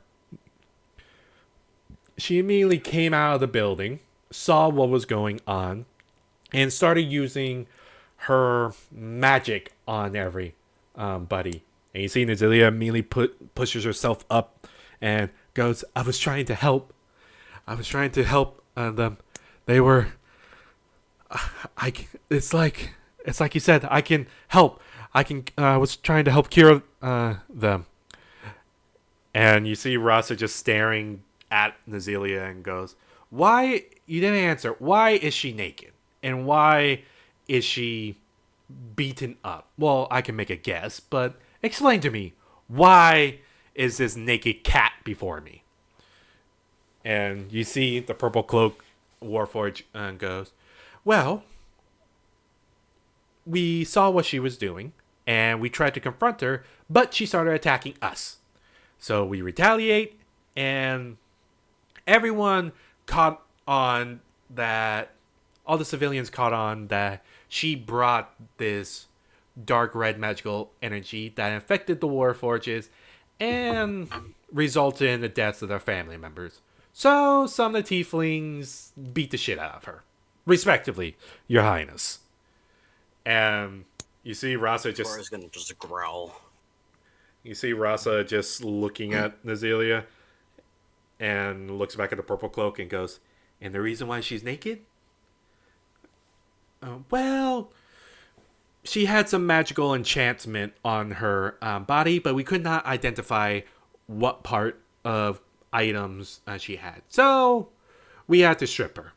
Speaker 1: She immediately came out of the building, saw what was going on, and started using her magic on every buddy. And you see Nazilia immediately pushes herself up and goes, "I was trying to help. I was trying to help them. They were. It's like you said. I can help. I can. I was trying to help cure them." And you see Rasa just staring at Nazelia and goes, "Why?" You didn't answer. Why is she naked? And why is she beaten up? Well, I can make a guess, but explain to me. Why is this naked cat before me? And you see the purple cloak Warforge goes, "Well, we saw what she was doing, and we tried to confront her, but she started attacking us. So we retaliate, and everyone caught on that, all the civilians caught on that she brought this dark red magical energy that infected the war forges and resulted in the deaths of their family members. So some of the tieflings beat the shit out of her. Respectively, Your Highness." And you see Rasa just...
Speaker 4: Cora's gonna just growl.
Speaker 1: You see Rasa just looking at Nazelia and looks back at the purple cloak and goes, "And the reason why she's naked? Well, she had some magical enchantment on her body, but we could not identify what part of items she had. So we had to strip her."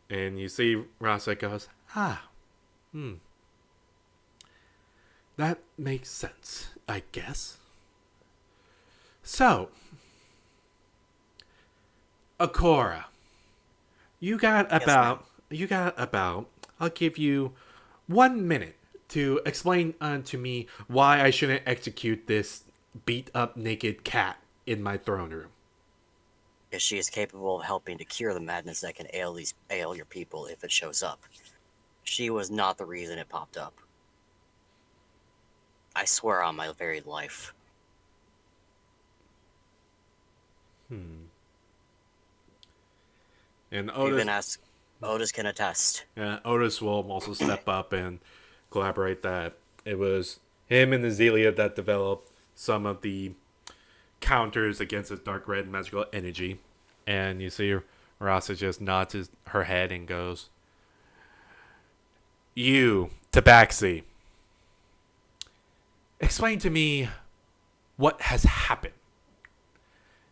Speaker 1: And you see Rasa goes, that makes sense, I guess. So, Akora, you got about, I'll give you 1 minute to explain to me why I shouldn't execute this beat up naked cat in my throne room.
Speaker 4: Because she is capable of helping to cure the madness that can ail your people if it shows up. She was not the reason it popped up. I swear on my very life.
Speaker 1: And Otis,
Speaker 4: Even as Otis can attest.
Speaker 1: Otis will also step up and collaborate that it was him and Azealia that developed some of the counters against this dark red magical energy. And you see Rasa just nods her head and goes, "You, Tabaxi, explain to me what has happened."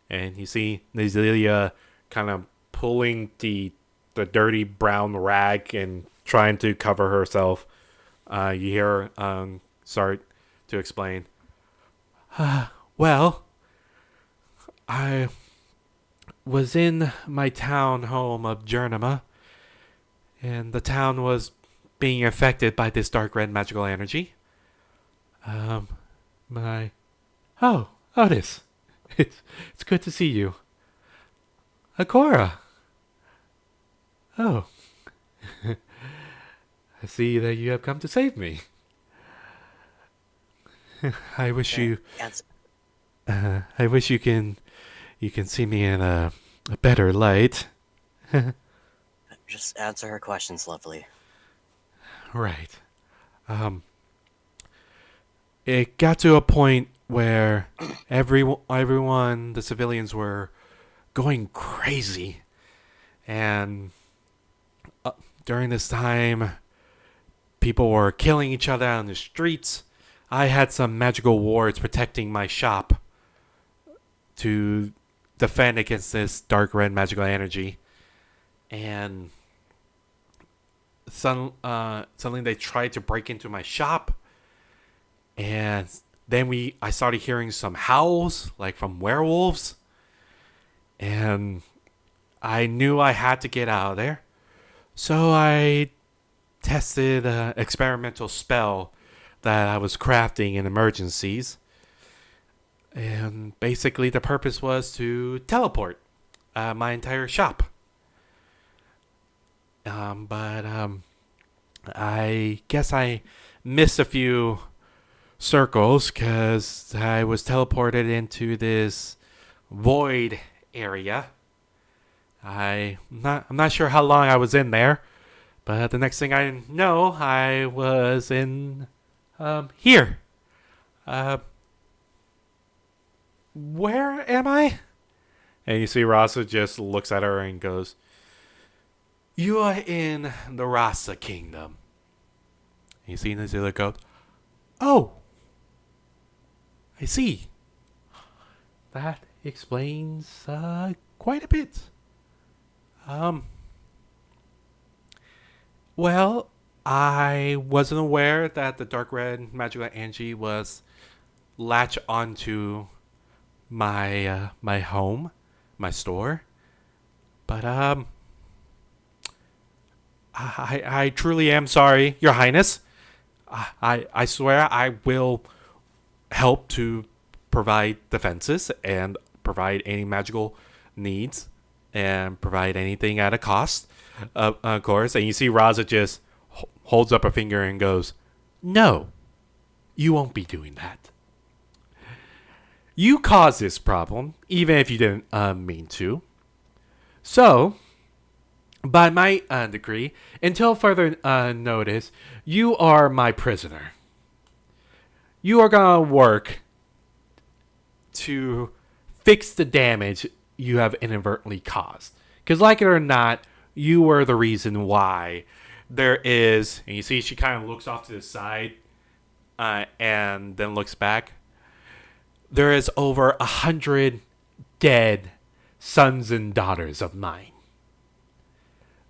Speaker 1: And you see Nazelia kind of pulling the dirty brown rag and trying to cover herself. You hear start to explain. Well, I was in my town home of Jernima, and the town was being affected by this dark red magical energy. My Oh, Otis. It's good to see you. Akora. Oh. I see that you have come to save me. I wish
Speaker 4: Okay,
Speaker 1: you
Speaker 4: Answer,
Speaker 1: I wish you can see me in a better light.
Speaker 4: just answer her questions, lovely.
Speaker 1: Right. It got to a point where everyone, the civilians were going crazy. And during this time, people were killing each other on the streets. I had some magical wards protecting my shop to defend against this dark red magical energy. And suddenly they tried to break into my shop. And then I started hearing some howls, like from werewolves. And I knew I had to get out of there. So I tested an experimental spell that I was crafting in emergencies. And basically the purpose was to teleport my entire shop. But I guess I missed a few circles because I was teleported into this void area. I'm not sure how long I was in there, but the next thing I know, I was in here. Where am I? And you see Rasa just looks at her and goes, "You are in the Rasa Kingdom." And you see Nazila go, "Oh, I see. That explains quite a bit. Well, I wasn't aware that the dark red magical Angie was latch onto my home, my store. But I truly am sorry, Your Highness. I swear I will help to provide defenses and provide any magical needs and provide anything at a cost, of course." And you see Raza just holds up a finger and goes, "No, you won't be doing that. You caused this problem, even if you didn't mean to. So, by my decree, until further notice, you are my prisoner. You are gonna work to fix the damage you have inadvertently caused. Because, like it or not, you were the reason why there is." And you see, she kind of looks off to the side and then looks back. "There is over 100 dead sons and daughters of mine,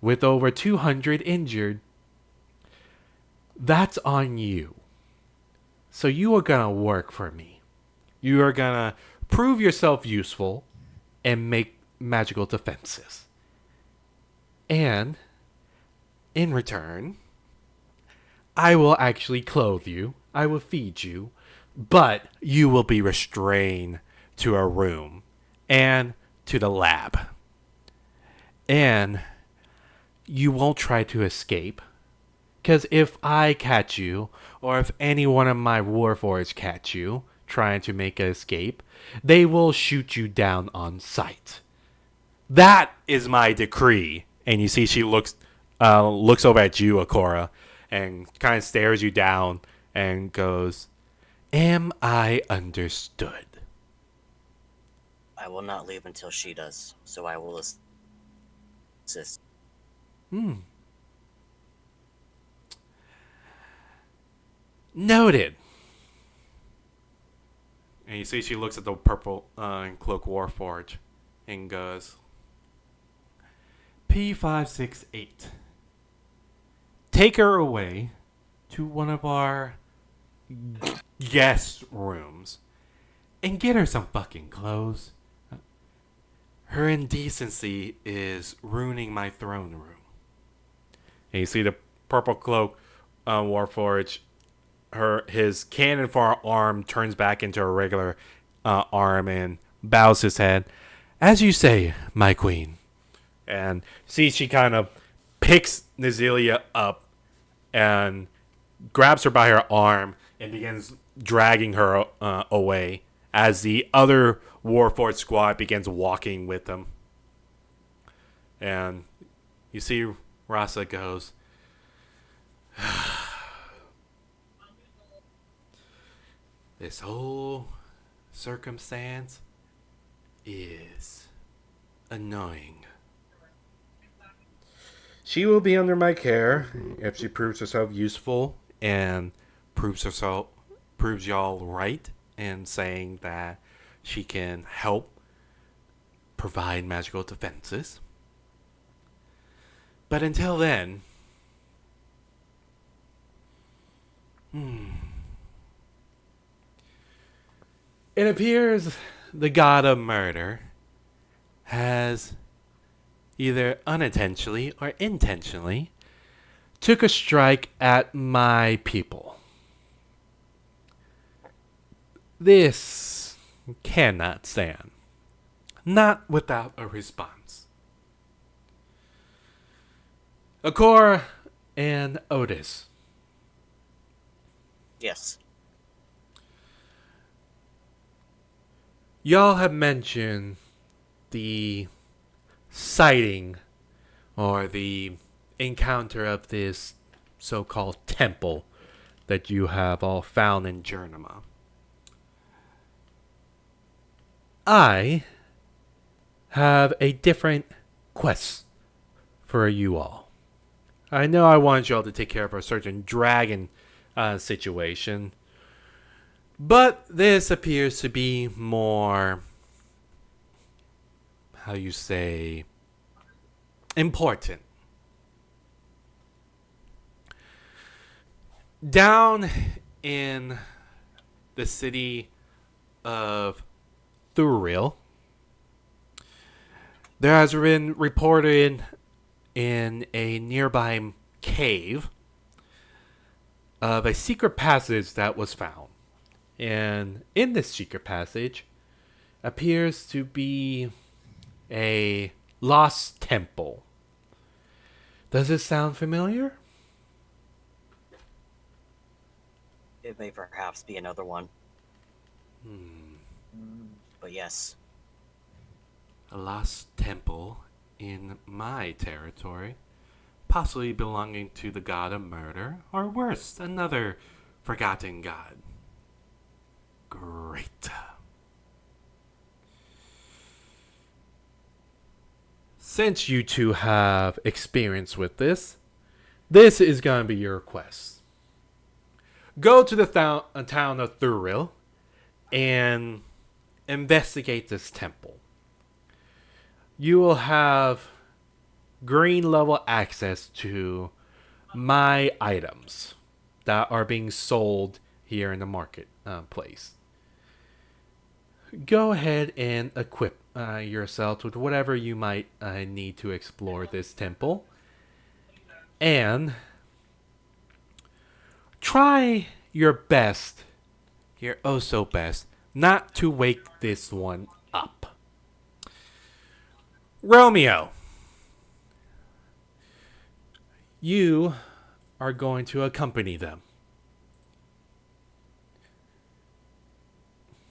Speaker 1: with over 200 injured. That's on you. So you are gonna work for me. You are gonna prove yourself useful and make magical defenses. And in return, I will actually clothe you. I will feed you. But you will be restrained to a room and to the lab. And you won't try to escape. Because if I catch you, or if any one of my warforged catch you trying to make an escape, they will shoot you down on sight. That is my decree." And you see she looks over at you, Akora, and kind of stares you down and goes, "Am I understood?"
Speaker 4: I will not leave until she does, so I will assist.
Speaker 1: Noted. And you see she looks at the purple cloak warforge and goes, P568. Take her away to one of our guest rooms and get her some fucking clothes. Her indecency is ruining my throne room. And you see the purple cloak warforge. His cannon for our arm turns back into a regular arm and bows his head. As you say, my queen. And see, she kind of picks Nazelia up and grabs her by her arm and begins dragging her away as the other Warforged squad begins walking with them. And you see Rasa goes, this whole circumstance is annoying. She will be under my care if she proves herself useful and proves y'all right in saying that she can help provide magical defenses. But until then, it appears the god of murder has either unintentionally or intentionally took a strike at my people. This cannot stand. Not without a response. Akor and Otis.
Speaker 4: Yes.
Speaker 1: Y'all have mentioned the sighting or the encounter of this so-called temple that you have all found in Jernima. I have a different quest for you all. I know I want y'all to take care of a certain dragon situation, but this appears to be more, how you say, important. Down in the city of Thuril, there has been reported in a nearby cave of a secret passage that was found. And in this secret passage appears to be a lost temple. Does this sound familiar?
Speaker 4: It may perhaps be another one. But yes.
Speaker 1: A lost temple in my territory, possibly belonging to the god of murder, or worse, another forgotten god. Great. Since you two have experience with this, this is going to be your quest. Go to the town of Thuril and investigate this temple. You will have green level access to my items that are being sold here in the market place. Go ahead and equip yourself with whatever you might need to explore this temple. And try your best, your oh so best, not to wake this one up. Romeo, you are going to accompany them.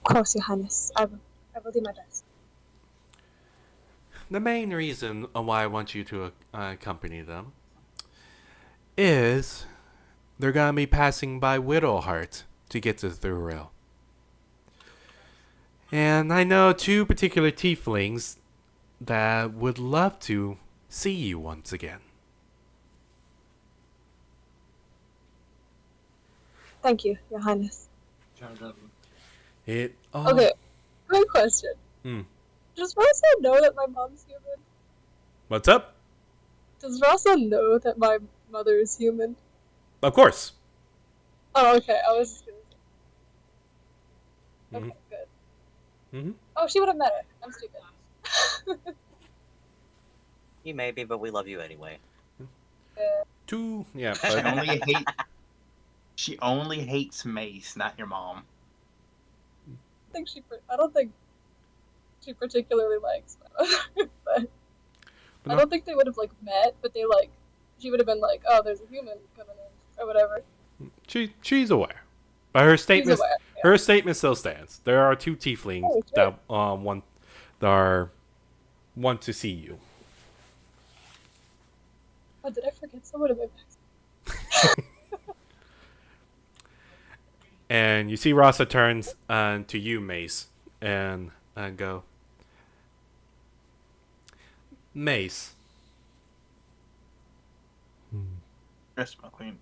Speaker 5: Of course, Your Highness. I will do my best.
Speaker 1: The main reason why I want you to accompany them is they're going to be passing by Widowheart to get to Thuril. And I know two particular tieflings that would love to see you once again.
Speaker 5: Thank you, Your Highness.
Speaker 1: It Oh.
Speaker 5: Okay, great question.
Speaker 1: Hmm.
Speaker 5: Does Rosa know that my mom's human?
Speaker 1: What's up?
Speaker 5: Does Rosa know that my mother is human?
Speaker 1: Of course.
Speaker 5: Oh, okay. I was just gonna say.
Speaker 1: Hmm.
Speaker 5: Okay, good.
Speaker 1: Hmm.
Speaker 5: Oh, she would have met it. I'm stupid.
Speaker 4: You may be, but we love you anyway.
Speaker 5: Yeah.
Speaker 1: Two. Yeah.
Speaker 6: She
Speaker 1: But
Speaker 6: only hate. She only hates Mace, not your mom.
Speaker 5: I don't think she particularly likes my mother, but I
Speaker 1: no,
Speaker 5: don't think they would have like met. But they like, she would have been like, oh, there's a human coming in or whatever.
Speaker 1: she's aware. But her
Speaker 5: She's
Speaker 1: statement
Speaker 5: aware. Yeah.
Speaker 1: her statement still stands. There are two tieflings
Speaker 5: Oh, shit.
Speaker 1: that want to see you.
Speaker 5: Oh, did I forget someone in my back?
Speaker 1: And you see Rasa turns to you, Mace, and go, Mace.
Speaker 6: Yes, my queen.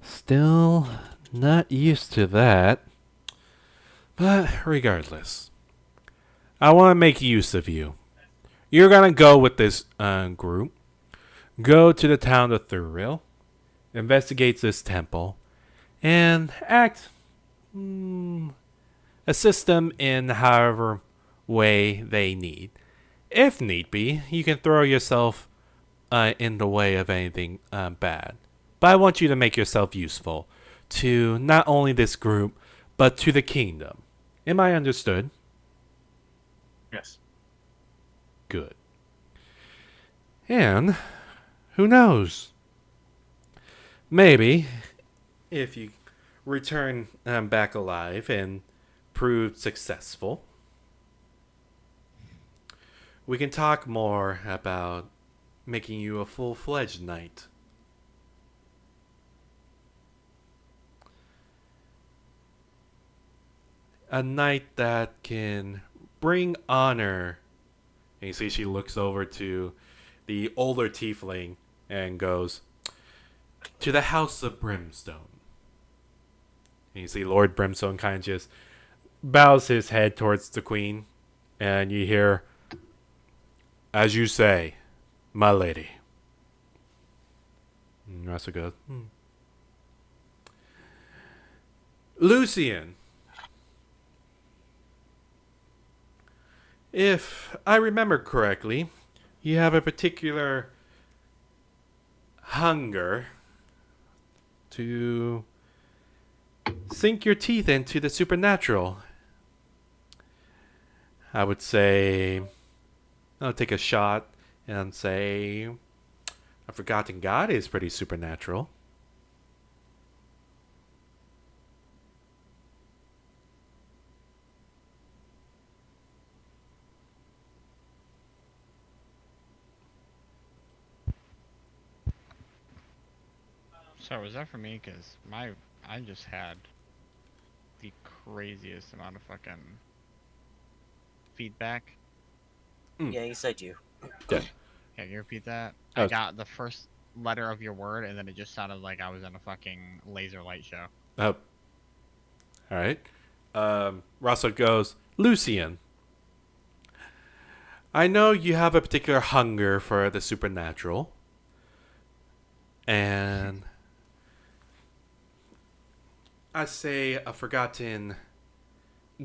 Speaker 1: Still not used to that. But regardless, I want to make use of you. You're going to go with this group, go to the town of Thuril, investigate this temple, and assist them in however way they need. If need be, you can throw yourself in the way of anything bad. But I want you to make yourself useful to not only this group, but to the kingdom. Am I understood?
Speaker 6: Yes.
Speaker 1: Good. And who knows? Maybe if you return back alive and prove successful, we can talk more about making you a full-fledged knight. A knight that can bring honor. And you see she looks over to the older tiefling and goes, to the House of Brimstone. And you see Lord Brimstone kind of just bows his head towards the queen. And you hear, as you say, my lady. And Rasa goes, Lucian. If I remember correctly, you have a particular hunger to sink your teeth into the supernatural. I would say, I'll take a shot and say, a forgotten god is pretty supernatural.
Speaker 3: So was that for me? Cause I just had the craziest amount of fucking feedback.
Speaker 4: Yeah, you said you.
Speaker 1: Yeah.
Speaker 3: Can you repeat that?
Speaker 1: Oh.
Speaker 3: I got the first letter of your word, and then it just sounded like I was in a fucking laser light show.
Speaker 1: Oh. All right. Russell goes, Lucian. I know you have a particular hunger for the supernatural. And I say a forgotten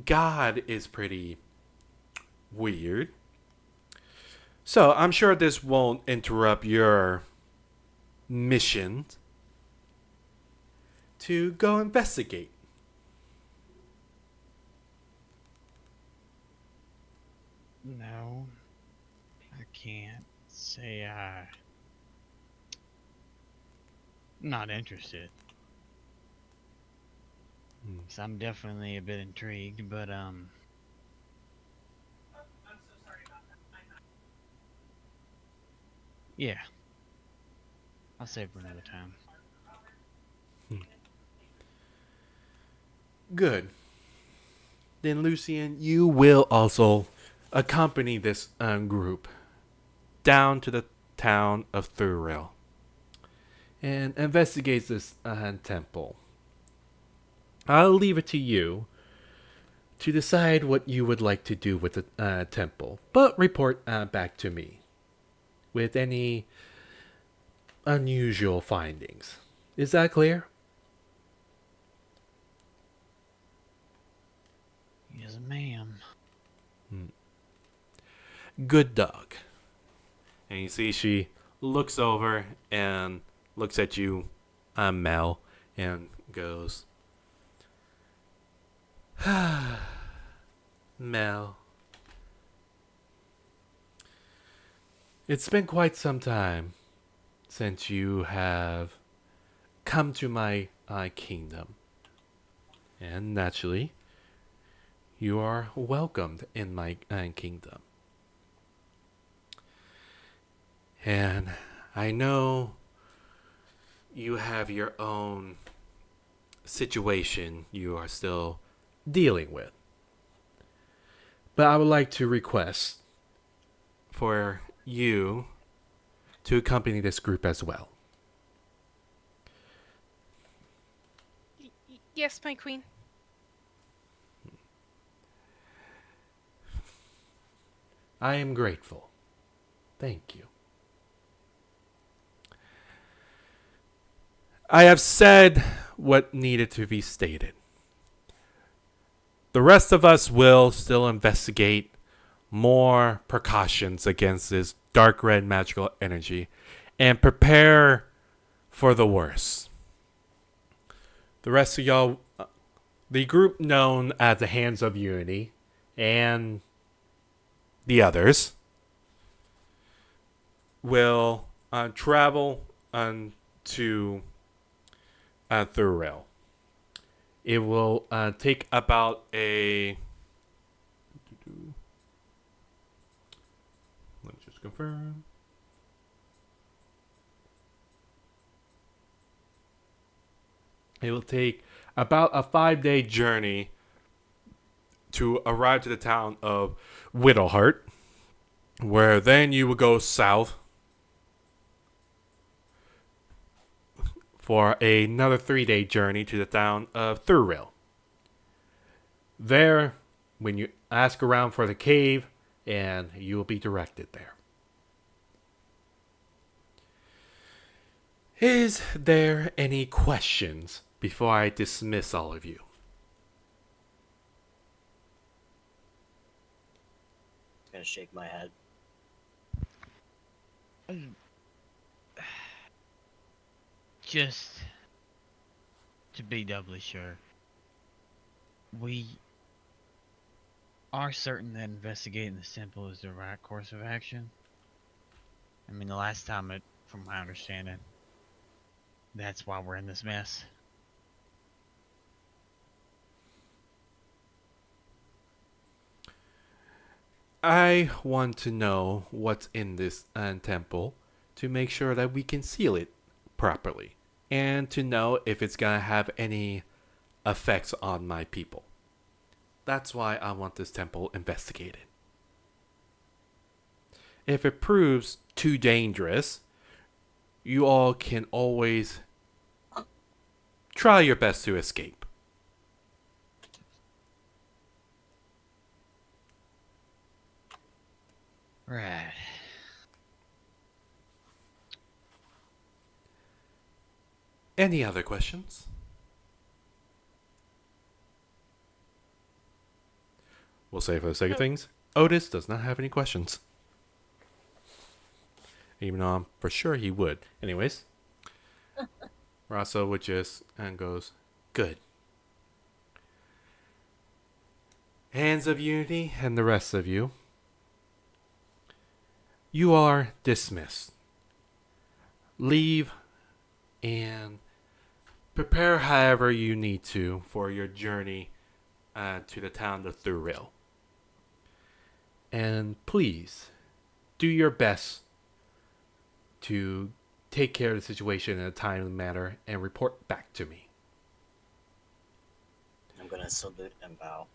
Speaker 1: god is pretty weird. So I'm sure this won't interrupt your mission to go investigate.
Speaker 3: No, I can't say not interested. So I'm definitely a bit intrigued, but yeah, I'll save for another time.
Speaker 1: Good. Then, Lucian, you will also accompany this group down to the town of Thuril and investigate this temple. I'll leave it to you to decide what you would like to do with the temple, but report back to me with any unusual findings. Is that clear?
Speaker 3: Yes, ma'am.
Speaker 1: Good dog. And you see she looks over and looks at you, Mel, and goes, Mel, it's been quite some time since you have come to my kingdom. And naturally, you are welcomed in my kingdom. And I know you have your own situation you are still dealing with. But I would like to request for you to accompany this group as well.
Speaker 2: Yes, my queen.
Speaker 1: I am grateful. Thank you. I have said what needed to be stated. The rest of us will still investigate more precautions against this dark red magical energy and prepare for the worst. The rest of y'all, the group known as the Hands of Unity and the others, will travel to Thurrail. It will take about a... Let's just confirm. It will take about a 5-day journey to arrive to the town of Whittleheart, where then you will go south for another 3-day journey to the town of Thurrail. There, when you ask around for the cave, and you will be directed there. Is there any questions before I dismiss all of you?
Speaker 4: I'm gonna shake my head.
Speaker 3: Just to be doubly sure, we are certain that investigating this temple is the right course of action. I mean, the last time from my understanding, that's why we're in this mess.
Speaker 1: I want to know what's in this temple to make sure that we can seal it properly and to know if it's going to have any effects on my people. That's why I want this temple investigated. If it proves too dangerous, you all can always try your best to escape.
Speaker 3: Right.
Speaker 1: Any other questions? We'll say for the sake of things, Otis does not have any questions. Even though I'm for sure he would. Anyways, Rasso would just and goes, good. Hands of Unity and the rest of you, you are dismissed. Leave and prepare however you need to for your journey to the town of Thurrail. And please, do your best to take care of the situation in a timely manner and report back to me.
Speaker 4: I'm gonna salute and bow.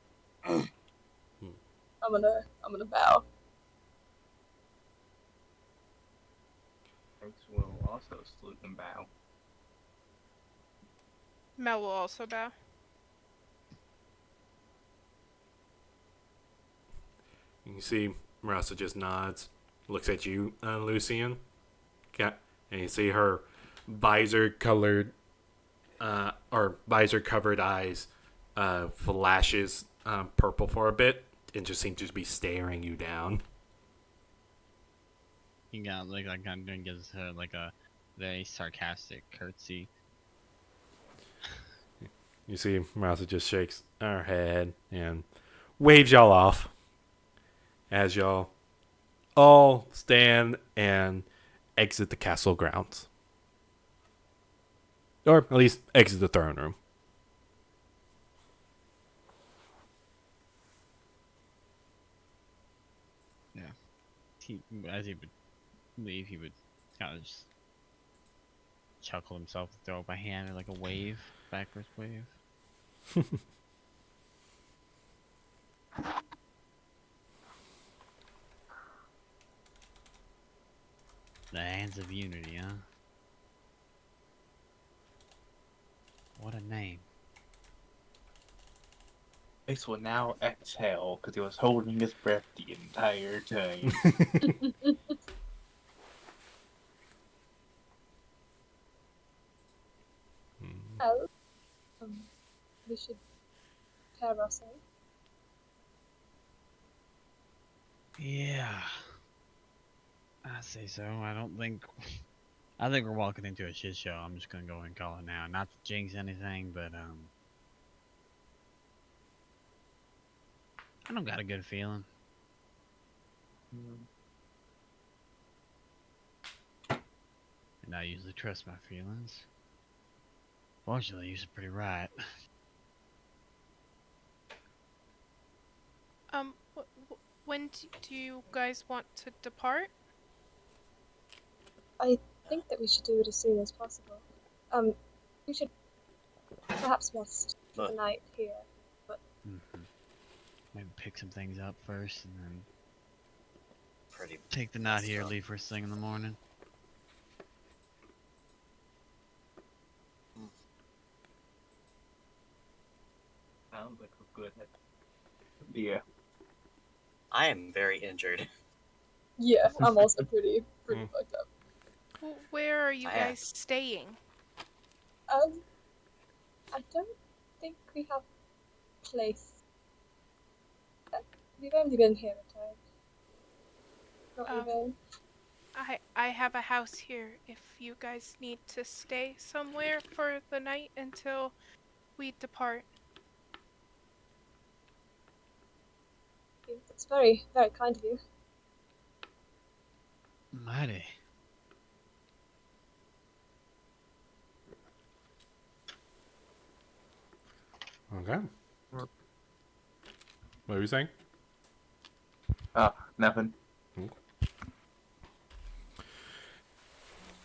Speaker 5: I'm gonna bow.
Speaker 6: Folks will also salute and bow.
Speaker 2: Mel will also bow.
Speaker 1: You see Marissa just nods, looks at you, Lucian. Yeah, and you see her visor-colored, or visor-covered eyes flashes purple for a bit and just seem to be staring you down.
Speaker 3: He got like kind of gives her like a very sarcastic curtsy.
Speaker 1: You see Marissa just shakes her head and waves y'all off as y'all all stand and exit the castle grounds. Or at least exit the throne room.
Speaker 3: As he would leave, he would kind of just chuckle himself, throw up a hand in like a wave, backwards wave. The hands of unity, huh? What a name.
Speaker 6: Ace will now exhale because he was holding his breath the entire time.
Speaker 5: Well, we should prepare ourselves.
Speaker 3: Yeah. I say so. I think we're walking into a shit show. I'm just gonna go and call it now. Not to jinx anything, but I don't got a good feeling. And I usually trust my feelings. Fortunately, you're pretty right.
Speaker 2: When do you guys want to depart?
Speaker 5: I think that we should do it as soon as possible. We should perhaps rest for the night here.
Speaker 3: Maybe pick some things up first, and then
Speaker 4: Pretty.
Speaker 3: take the night here, leave first thing in the morning.
Speaker 6: Sounds like a good idea.
Speaker 4: I am very injured.
Speaker 5: Yeah, I'm also pretty fucked up.
Speaker 2: Well, where are you
Speaker 4: I
Speaker 2: guys staying?
Speaker 5: I don't think we have place. We've only been here a time. Not even.
Speaker 2: I have a house here if you guys need to stay somewhere for the night until we depart.
Speaker 5: It's very, very kind of you.
Speaker 3: Mighty.
Speaker 1: Okay. What were you saying?
Speaker 6: Oh, nothing.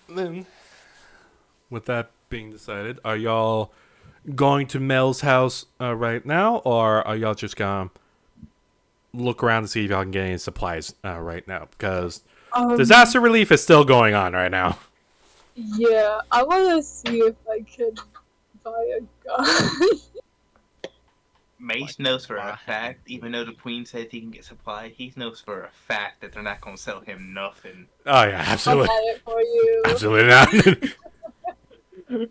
Speaker 1: Then, with that being decided, are y'all going to Mel's house right now, or are y'all just gonna look around to see if y'all can get any supplies right now? Because disaster relief is still going on right now.
Speaker 5: Yeah, I want to see if I could buy a gun.
Speaker 6: Mace knows for a fact, even though the queen says he can get supplies, he knows for a fact that they're not going to sell him nothing.
Speaker 1: Oh yeah,
Speaker 5: I'll
Speaker 1: absolutely,
Speaker 5: buy it for you.
Speaker 1: absolutely not.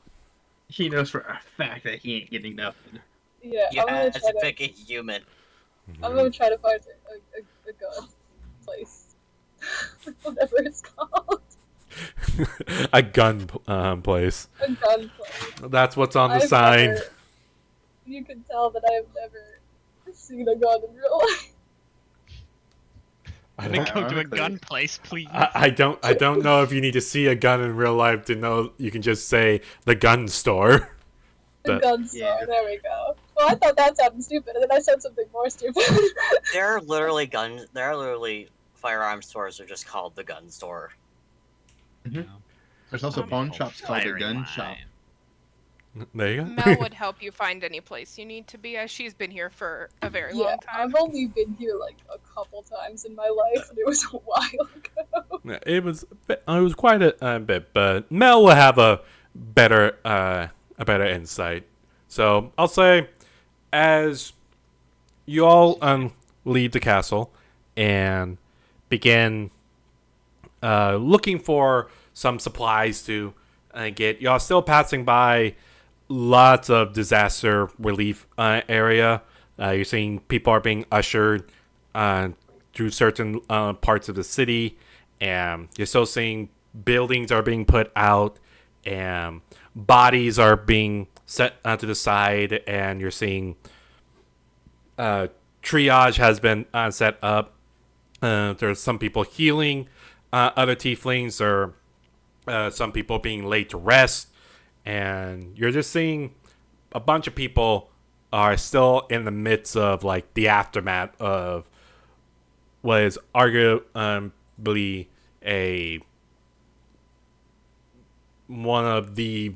Speaker 6: He knows for a fact that he ain't getting nothing.
Speaker 5: Yeah,
Speaker 4: You
Speaker 5: I'm gonna
Speaker 4: have
Speaker 5: try
Speaker 4: to pick a human.
Speaker 5: I'm gonna try to find a gun place. Whatever it's called.
Speaker 1: A gun place.
Speaker 5: A gun place.
Speaker 1: That's what's on the sign.
Speaker 5: You can tell that I have never seen a gun in real life.
Speaker 1: I
Speaker 3: Let me
Speaker 1: don't,
Speaker 3: go to a
Speaker 6: Ironically-
Speaker 3: gun place, please.
Speaker 1: I don't know if you need to see a gun in real life to know. You can just say the gun store.
Speaker 5: The
Speaker 1: But-
Speaker 5: gun store,
Speaker 6: Yeah.
Speaker 5: there we go. Well, I thought that sounded stupid, and then I said something more stupid.
Speaker 4: There are literally firearms stores are just called the gun store.
Speaker 6: There's also pawn shops called a
Speaker 3: Firing
Speaker 6: gun
Speaker 3: line.
Speaker 6: shop.
Speaker 1: There you go.
Speaker 2: Mel would help you find any place you need to be, as she's been here for a very
Speaker 5: Yeah,
Speaker 2: long time.
Speaker 5: I've only been here like a couple times in my life, and it was a while ago.
Speaker 1: Yeah, it was quite a bit, but Mel will have a better insight. So I'll say, as you all leave the castle and begin looking for some supplies to get. Y'all still passing by lots of disaster relief area. You're seeing people are being ushered through certain parts of the city, and you're still seeing buildings are being put out, and bodies are being set to the side, and you're seeing triage has been set up. There's some people healing other tieflings, or some people being laid to rest, and you're just seeing a bunch of people are still in the midst of like the aftermath of what is arguably a one of the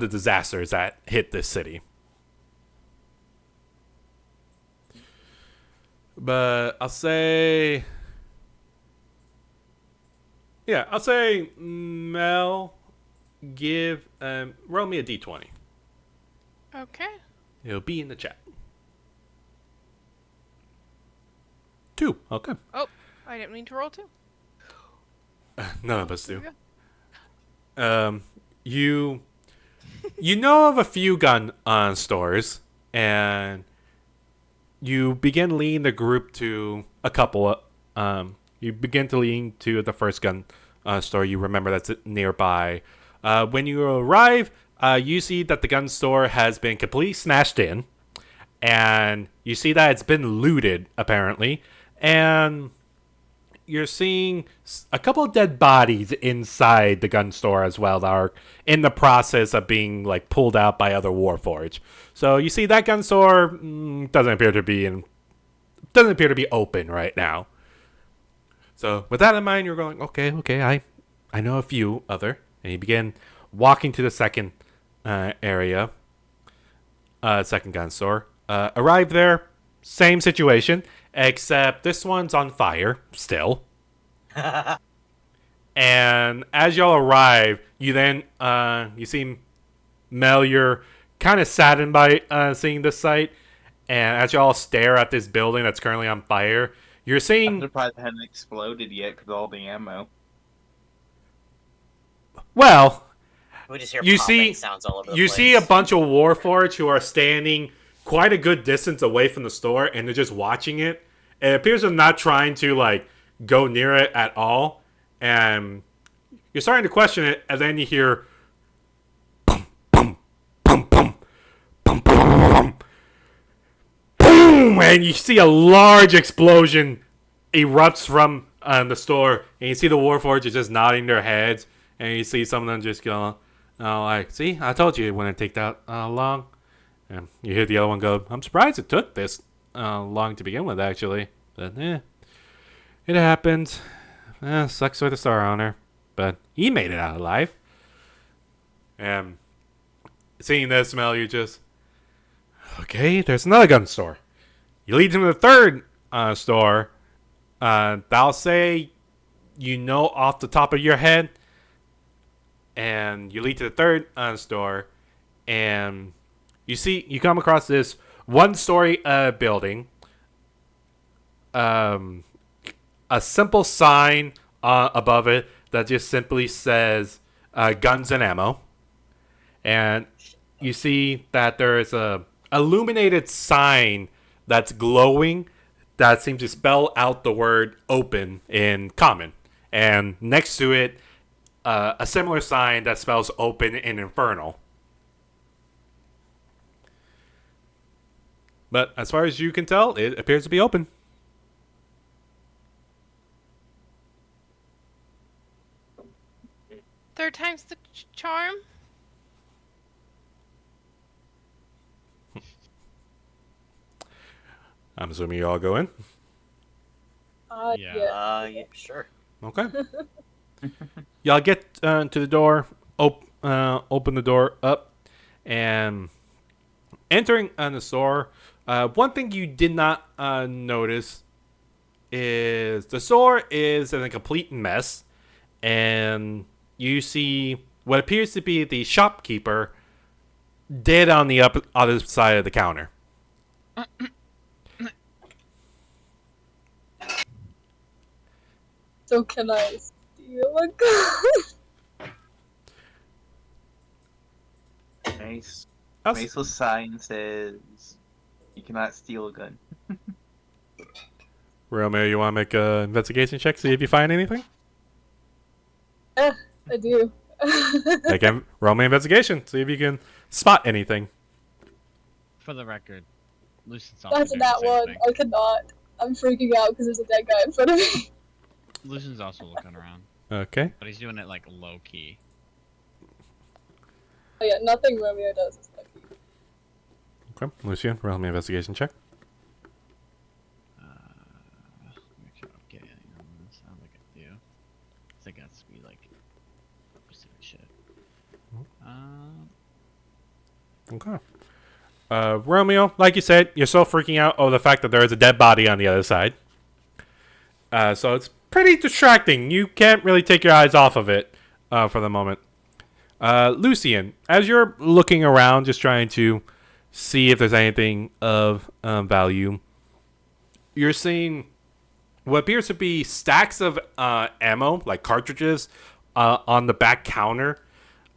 Speaker 1: disasters that hit this city. But I'll say Mel, roll me a d20.
Speaker 2: Okay.
Speaker 1: It'll be in the chat. 2. Okay.
Speaker 2: Oh, I didn't mean to roll 2.
Speaker 1: None of us do.
Speaker 2: There
Speaker 1: You know of a few gun stores, and you begin leading the group to a couple. You begin to lead to the first gun store you remember that's nearby. When you arrive, you see that the gun store has been completely smashed in, and you see that it's been looted, apparently, and you're seeing a couple of dead bodies inside the gun store as well that are in the process of being like pulled out by other Warforged. So you see that gun store doesn't appear to be open right now. So with that in mind, you're going, okay, I know a few other, and you begin walking to the second area, second gun store. Arrive there, same situation, except this one's on fire still. And as y'all arrive, you then you see Mel. You're kind of saddened by seeing this sight, and as y'all stare at this building that's currently on fire, you're
Speaker 6: I'm
Speaker 1: seeing.
Speaker 6: surprised it hadn't exploded yet because all the ammo.
Speaker 1: Well,
Speaker 4: We just hear
Speaker 1: you
Speaker 4: popping
Speaker 1: see,
Speaker 4: sounds all over the
Speaker 1: you
Speaker 4: place.
Speaker 1: see a bunch of Warforged who are standing quite a good distance away from the store, and they're just watching it. It appears they're not trying to like go near it at all, and you're starting to question it, and then you hear boom, boom, boom, boom, boom, boom, boom, boom, and you see a large explosion erupts from the store, and you see the Warforged just nodding their heads, and you see some of them just going, like, see, I told you it wouldn't take that long. And you hear the other one go, I'm surprised it took this long to begin with, actually. But, it happened. Sucks for the store owner. But he made it out alive. And seeing this, Mel, you just, okay, there's another gun store. You lead him to the third store. I'll say you know off the top of your head. And you lead to the third store, and you come across this one-story building. A simple sign above it that just simply says guns and ammo. And you see that there is a illuminated sign that's glowing that seems to spell out the word open in common. And next to it, a similar sign that spells open in infernal. But as far as you can tell, it appears to be open.
Speaker 2: Third time's the charm.
Speaker 1: I'm assuming you all go in.
Speaker 3: Yeah.
Speaker 4: Yeah, sure.
Speaker 1: Okay. Y'all get to the door, open the door up, and entering the store. One thing you did not notice is the store is in a complete mess, and you see what appears to be the shopkeeper dead on the other side of the counter.
Speaker 5: So can I steal a gun?
Speaker 6: Mace.
Speaker 1: Us?
Speaker 6: Mace's sign says you cannot steal a gun.
Speaker 1: Romeo, you want to make an investigation check, see if you find anything?
Speaker 5: Yeah, I do.
Speaker 1: Roll me investigation, see if you can spot anything.
Speaker 3: For the record, Lucian's also
Speaker 5: That's
Speaker 3: doing
Speaker 5: that
Speaker 3: the same
Speaker 5: one.
Speaker 3: thing.
Speaker 5: I cannot. I'm freaking out because there's a dead guy in front of me.
Speaker 3: Lucian's also looking around,
Speaker 1: Okay.
Speaker 3: but he's doing it like low key.
Speaker 5: Oh yeah, nothing Romeo does is lucky.
Speaker 1: Okay. Lucian, roll me investigation check.
Speaker 3: Make sure I'm getting anything on this. I don't think I do. I think that's be like specific shit.
Speaker 1: Okay. Romeo, like you said, you're so freaking out over the fact that there is a dead body on the other side. So it's pretty distracting. You can't really take your eyes off of it for the moment. Lucian, as you're looking around, just trying to see if there's anything of value, you're seeing what appears to be stacks of ammo, like cartridges, on the back counter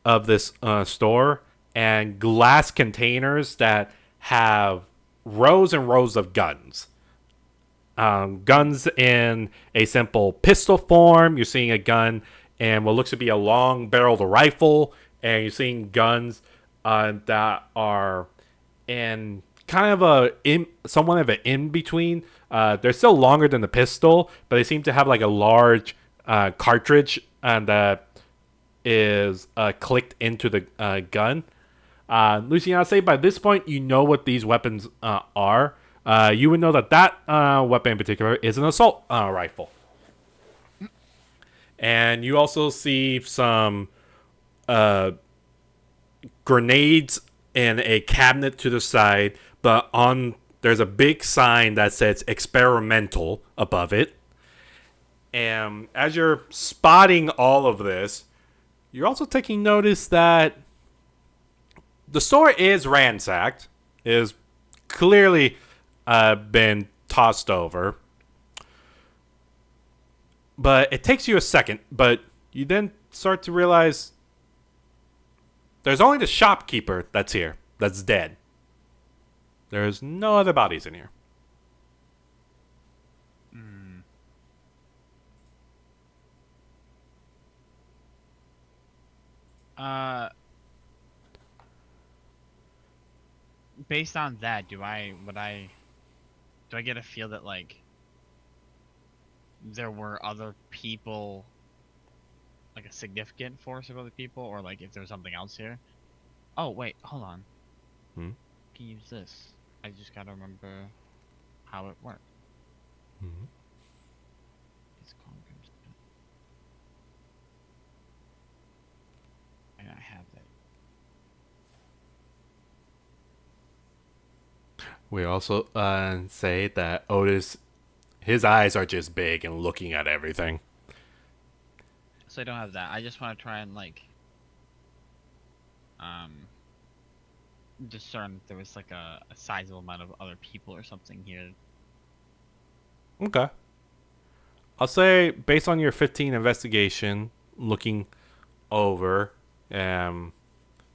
Speaker 1: of this store, and glass containers that have rows and rows of guns. Guns in a simple pistol form. You're seeing a gun in what looks to be a long-barreled rifle, and you're seeing guns that are in kind of somewhat of an in-between. They're still longer than the pistol, but they seem to have like a large cartridge that is clicked into the gun. Lucian, I'd say by this point you know what these weapons are. You would know that weapon in particular is an assault rifle. And you also see some grenades in a cabinet to the side, but there's a big sign that says experimental above it. And as you're spotting all of this, you're also taking notice that the store is ransacked, is clearly been tossed over. But it takes you a second, but you then start to realize there's only the shopkeeper that's here, that's dead. There's no other bodies in here.
Speaker 3: Based on that, do I get a feel that like there were other people, like a significant force of other people, or like if there's something else here? Oh wait, hold on.
Speaker 1: Hmm?
Speaker 3: I can use this. I just gotta remember how it works.
Speaker 1: Mm-hmm.
Speaker 3: It's called- And I have that.
Speaker 1: We also say that Otis, his eyes are just big and looking at everything.
Speaker 3: So I don't have that. I just want to try and like discern if there was like a sizable amount of other people or something here.
Speaker 1: Okay. I'll say, based on your 15 investigation, looking over,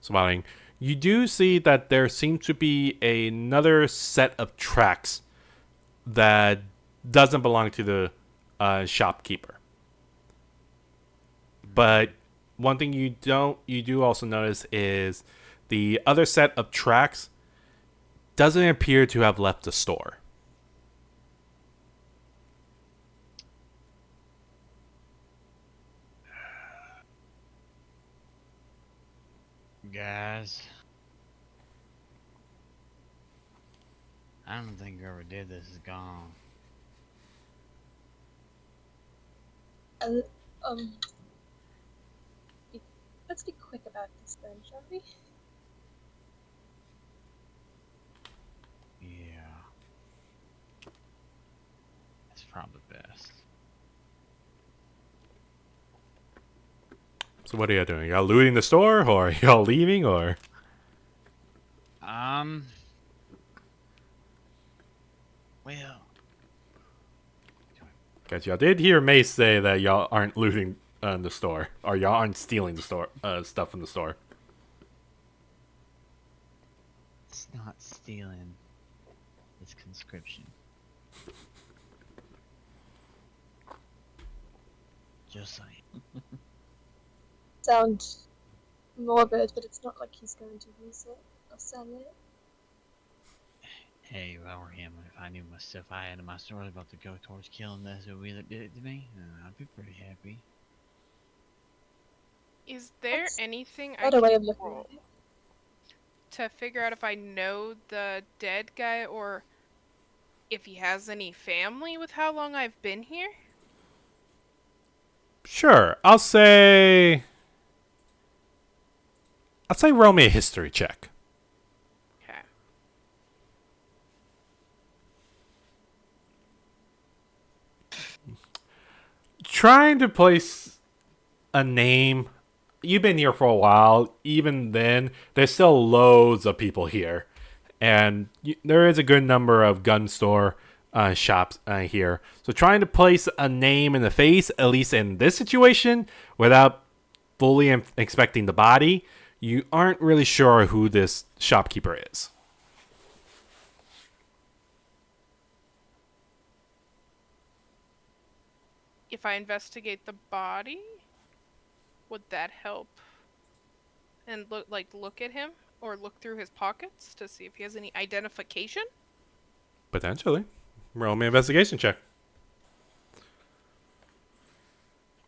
Speaker 1: spotting, you do see that there seems to be another set of tracks that doesn't belong to the shopkeeper. But one thing you do also notice is the other set of tracks doesn't appear to have left the store.
Speaker 3: Guys, I don't think whoever did this is gone.
Speaker 5: Um, let's be quick about this then, shall we?
Speaker 3: Yeah. That's probably best.
Speaker 1: So what are y'all doing? Y'all looting the store, or y'all leaving, or?
Speaker 3: Well,
Speaker 1: Because y'all did hear Mace say that y'all aren't looting the store, or y'all aren't stealing the store stuff from the store.
Speaker 3: It's not stealing. It's conscription. Just saying.
Speaker 5: Sound morbid, but it's not like he's going to use it or sell it.
Speaker 3: Hey, if I were him, if I knew my stuff I had in my store was about to go towards killing the SOB that did it to me, I'd be pretty happy.
Speaker 2: Is there
Speaker 5: That's
Speaker 2: anything I
Speaker 5: Better way
Speaker 2: can
Speaker 5: of looking
Speaker 2: roll
Speaker 5: at it.
Speaker 2: to figure out if I know the dead guy or if he has any family with how long I've been here?
Speaker 1: Sure, I'll say roll me a history check.
Speaker 2: Okay.
Speaker 1: Trying to place a name. You've been here for a while. Even then, there's still loads of people here, and there is a good number of gun store shops here. So trying to place a name in the face, at least in this situation, without fully expecting the body, you aren't really sure who this shopkeeper is.
Speaker 2: If I investigate the body, would that help? And look at him or look through his pockets to see if he has any identification?
Speaker 1: Potentially. Roll me an investigation check.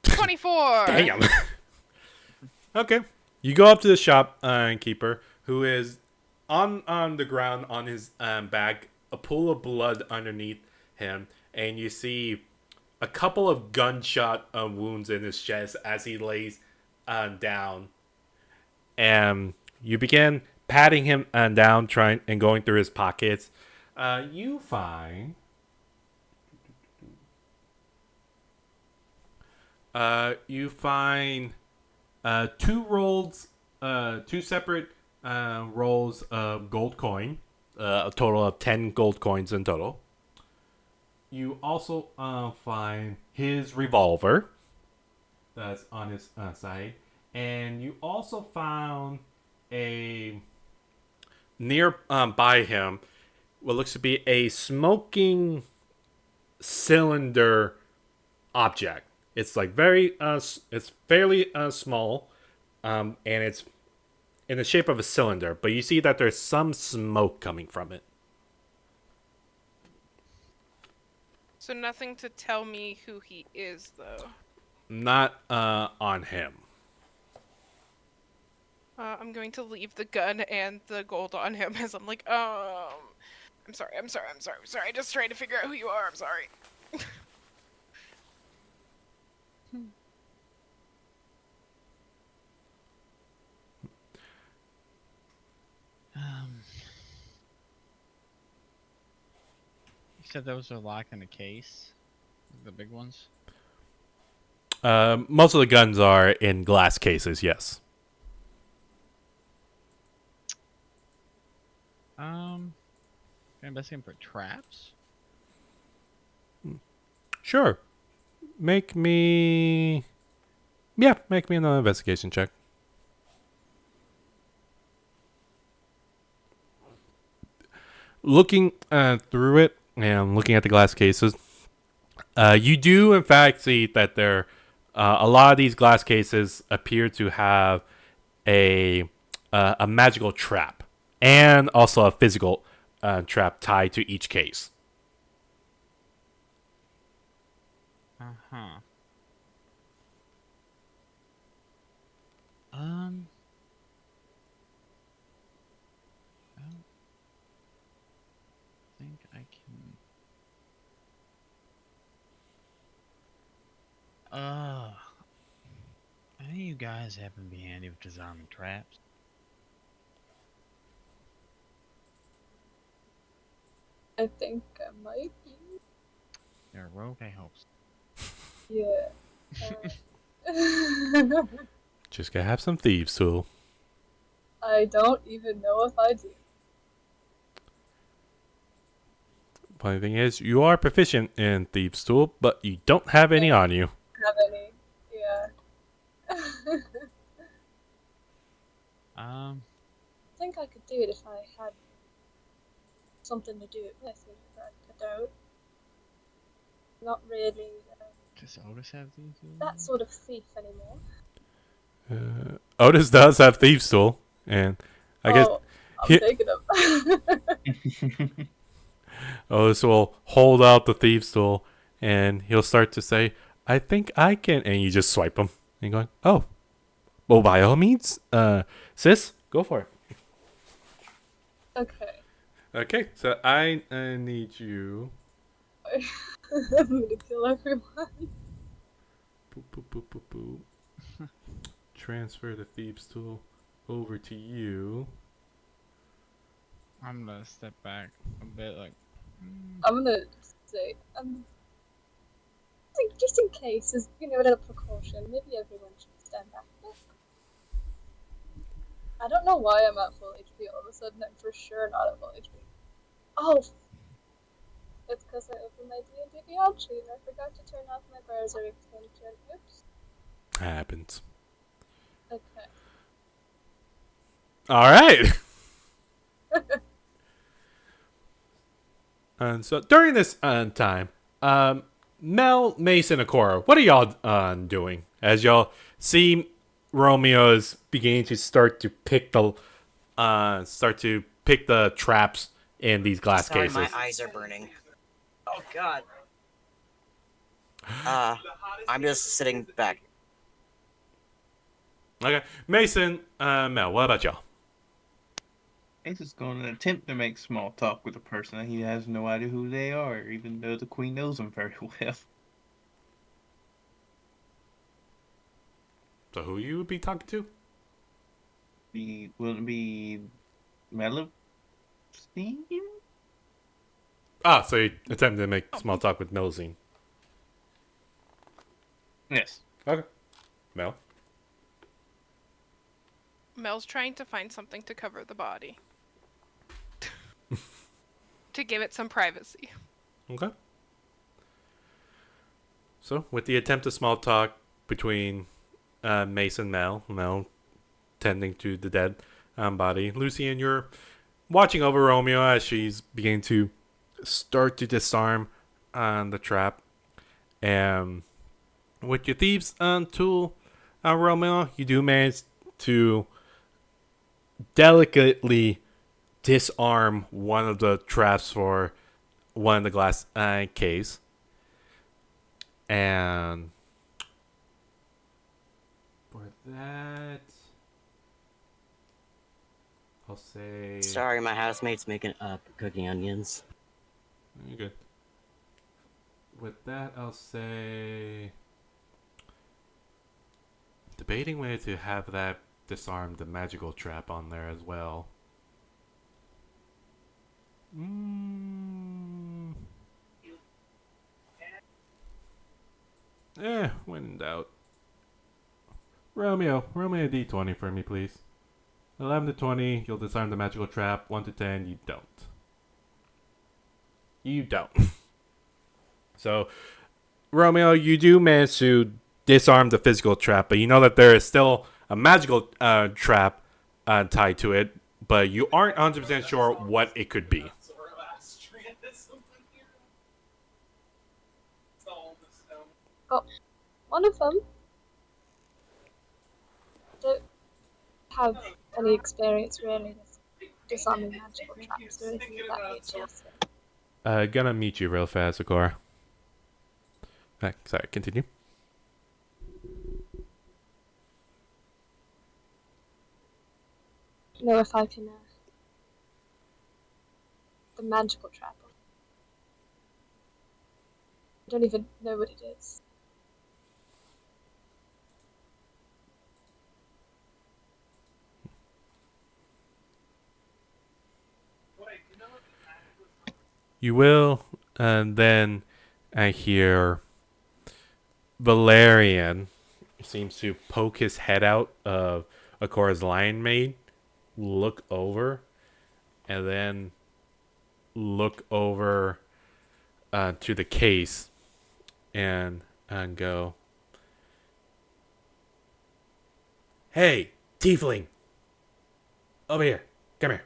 Speaker 2: 24.
Speaker 1: Damn. Okay. You go up to the shopkeeper, who is on the ground on his back, a pool of blood underneath him, and you see a couple of gunshot wounds in his chest as he lays down. And you begin patting him down, trying and going through his pockets. You find two separate rolls of gold coin, a total of 10 gold coins in total. You also find his revolver that's on his side, and you also found a near by him what looks to be a smoking cylinder object. It's like it's fairly small, and it's in the shape of a cylinder. But you see that there's some smoke coming from it.
Speaker 2: So nothing to tell me who he is, though.
Speaker 1: Not on him.
Speaker 2: I'm going to leave the gun and the gold on him as I'm like, I'm sorry. I just trying to figure out who you are. I'm sorry.
Speaker 3: You said those are locked in a case? The big ones?
Speaker 1: Most of the guns are in glass cases. Yes.
Speaker 3: Can I investigate for traps?
Speaker 1: Sure. Make me another investigation check. Looking through it and looking at the glass cases, you do in fact see that there a lot of these glass cases appear to have a magical trap and also a physical trap tied to each case.
Speaker 3: Uh-huh. I don't think I can. Any of you guys happen to be handy with disarming traps?
Speaker 5: I think I might be.
Speaker 3: You're a rogue, I hope so.
Speaker 5: Yeah.
Speaker 1: Just gotta have some thieves tool.
Speaker 5: I don't even know if I do.
Speaker 1: funny thing is, you are proficient in Thieves' Tool, but you don't have any on you.
Speaker 5: Have any? Yeah. I think I could do it if I had something to do it with, but I don't. Not really
Speaker 3: Does Otis have these?
Speaker 5: that sort of thief anymore.
Speaker 1: Otis does have Thieves' Tool, and I guess
Speaker 5: I'm
Speaker 1: he-
Speaker 5: taking them.
Speaker 1: Otis will hold out the Thieves' Tool, and he'll start to say, I think I can, and you just swipe him. And you're going, oh, well, by all means, sis, go for it.
Speaker 5: Okay.
Speaker 1: Okay, so I need you.
Speaker 5: I'm gonna kill everyone.
Speaker 1: Boop, boop, boop, boop, boop. Transfer the Thieves' Tool over to you.
Speaker 3: I'm gonna step back a bit, like.
Speaker 5: I'm gonna say, just in case, as a little precaution, maybe everyone should stand back a bit. I don't know why I'm at full HP all of a sudden. I'm for sure not at full HP. Oh, it's because I opened my D&D Beyond sheet and I forgot to turn off my browser extension. Oops.
Speaker 1: Happens.
Speaker 5: Okay.
Speaker 1: All right. And so during this time, Mel, Mason, and Cora, what are y'all doing? As y'all see Romeo is beginning to start to pick the traps in these glass
Speaker 4: Sorry,
Speaker 1: cases.
Speaker 4: my eyes are burning. Oh god. I'm just sitting back.
Speaker 1: Okay, Mason, Mel, what about y'all?
Speaker 6: He's just going to attempt to make small talk with a person that he has no idea who they are, even though the queen knows them very well.
Speaker 1: So who you would be talking to?
Speaker 6: Wouldn't it be Melody?
Speaker 1: Ah, so you attempted to make small talk with Melusine.
Speaker 6: Yes.
Speaker 1: Okay. Mel?
Speaker 2: Mel's trying to find something to cover the body. To give it some privacy.
Speaker 1: Okay. So, with the attempt to small talk between Mace and Mel tending to the dead body, Lucy, and you're watching over Romeo as she's beginning to start to disarm the trap. And with your thieves tool, Romeo, you do manage to delicately disarm one of the traps for one of the glass case. And for that, I'll say...
Speaker 4: Sorry, my housemate's making cooking onions.
Speaker 1: You're good. With that, I'll say... Debating whether to have that disarm the magical trap on there as well. When in doubt. Romeo D20 for me, please. 11 to 20, you'll disarm the magical trap. 1 to 10, you don't. You don't. So, Romeo, you do manage to disarm the physical trap, but you know that there is still a magical trap tied to it, but you aren't 100% sure what it could be.
Speaker 5: Got one of them. Don't have any experience really with disarming magical traps or anything of that nature. So.
Speaker 1: Gonna meet you real fast, Akora. Sorry, continue.
Speaker 5: Know if I can the magical trap. I don't even know what it is.
Speaker 1: You will, and then I hear Valerian seems to poke his head out of Akora's lion maid, look over, and then look over to the case and go, "Hey, tiefling, over here, come here."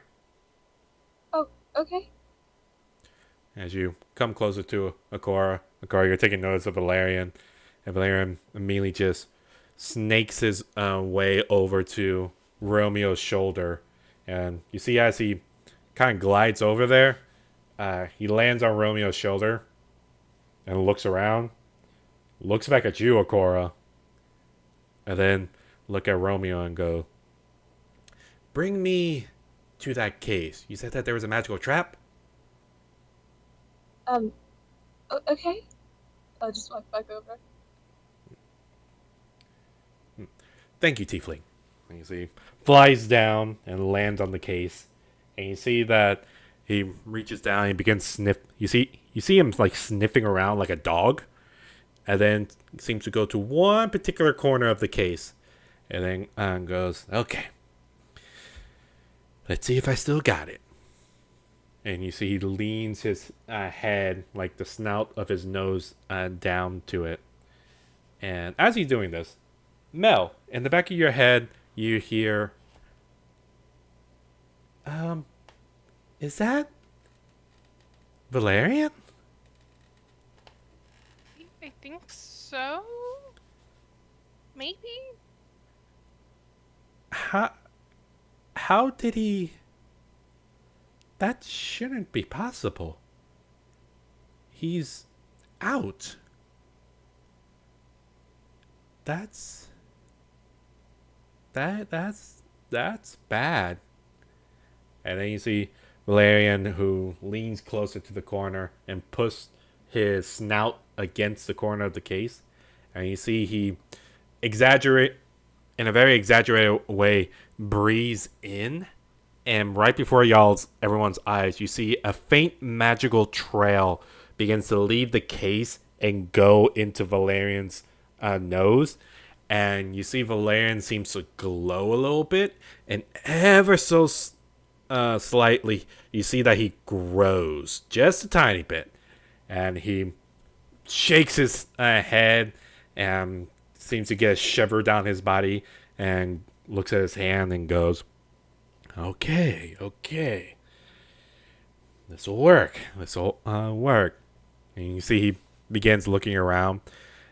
Speaker 5: Oh, okay.
Speaker 1: As you come closer to Akora, you're taking notice of Valerian, and Valerian immediately just snakes his way over to Romeo's shoulder, and you see as he kind of glides over there, he lands on Romeo's shoulder and looks around, looks back at you, Akora, and then look at Romeo and go, "Bring me to that case. You said that there was a magical trap?"
Speaker 5: Okay. I'll just walk back over.
Speaker 1: "Thank you, Tiefling." And you see, flies down and lands on the case, and you see that he reaches down and he begins sniff. You see him like sniffing around like a dog, and then seems to go to one particular corner of the case, and then goes, "Okay, let's see if I still got it." And you see he leans his head, like the snout of his nose, down to it. And as he's doing this, Mel, in the back of your head, you hear, is that Valerian?
Speaker 2: I think so. Maybe.
Speaker 1: How did he? That shouldn't be possible. He's out. That's bad. And then you see Valerian, who leans closer to the corner and puts his snout against the corner of the case, and you see he exaggerate in a very exaggerated way, breathes in, and right before everyone's eyes, you see a faint magical trail begins to leave the case and go into Valerian's nose. And you see Valerian seems to glow a little bit, and ever so slightly, you see that he grows just a tiny bit, and he shakes his head and seems to get a shiver down his body, and looks at his hand and goes, "Okay, this will work. This will work." And you see he begins looking around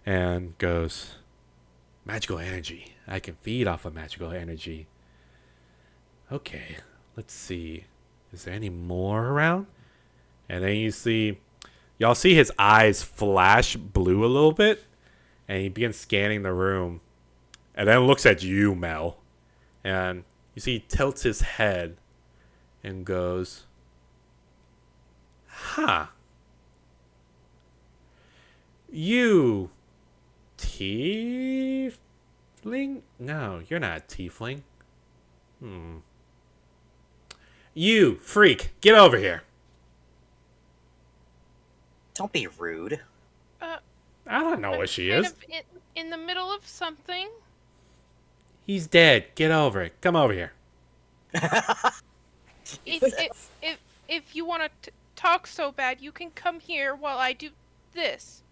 Speaker 1: and goes, "Magical energy. I can feed off of magical energy. Okay, let's see. Is there any more around?" And then y'all see his eyes flash blue a little bit, and he begins scanning the room, and then looks at you, Mel, and you see he tilts his head and goes, "Huh. You tiefling? No, you're not a tiefling. You freak, get over here."
Speaker 4: Don't be rude.
Speaker 1: I don't know
Speaker 2: I'm
Speaker 1: what she
Speaker 2: kind
Speaker 1: is.
Speaker 2: of in the middle of something.
Speaker 1: He's dead. Get over it. Come over here.
Speaker 2: If you want to talk so bad, you can come here while I do this.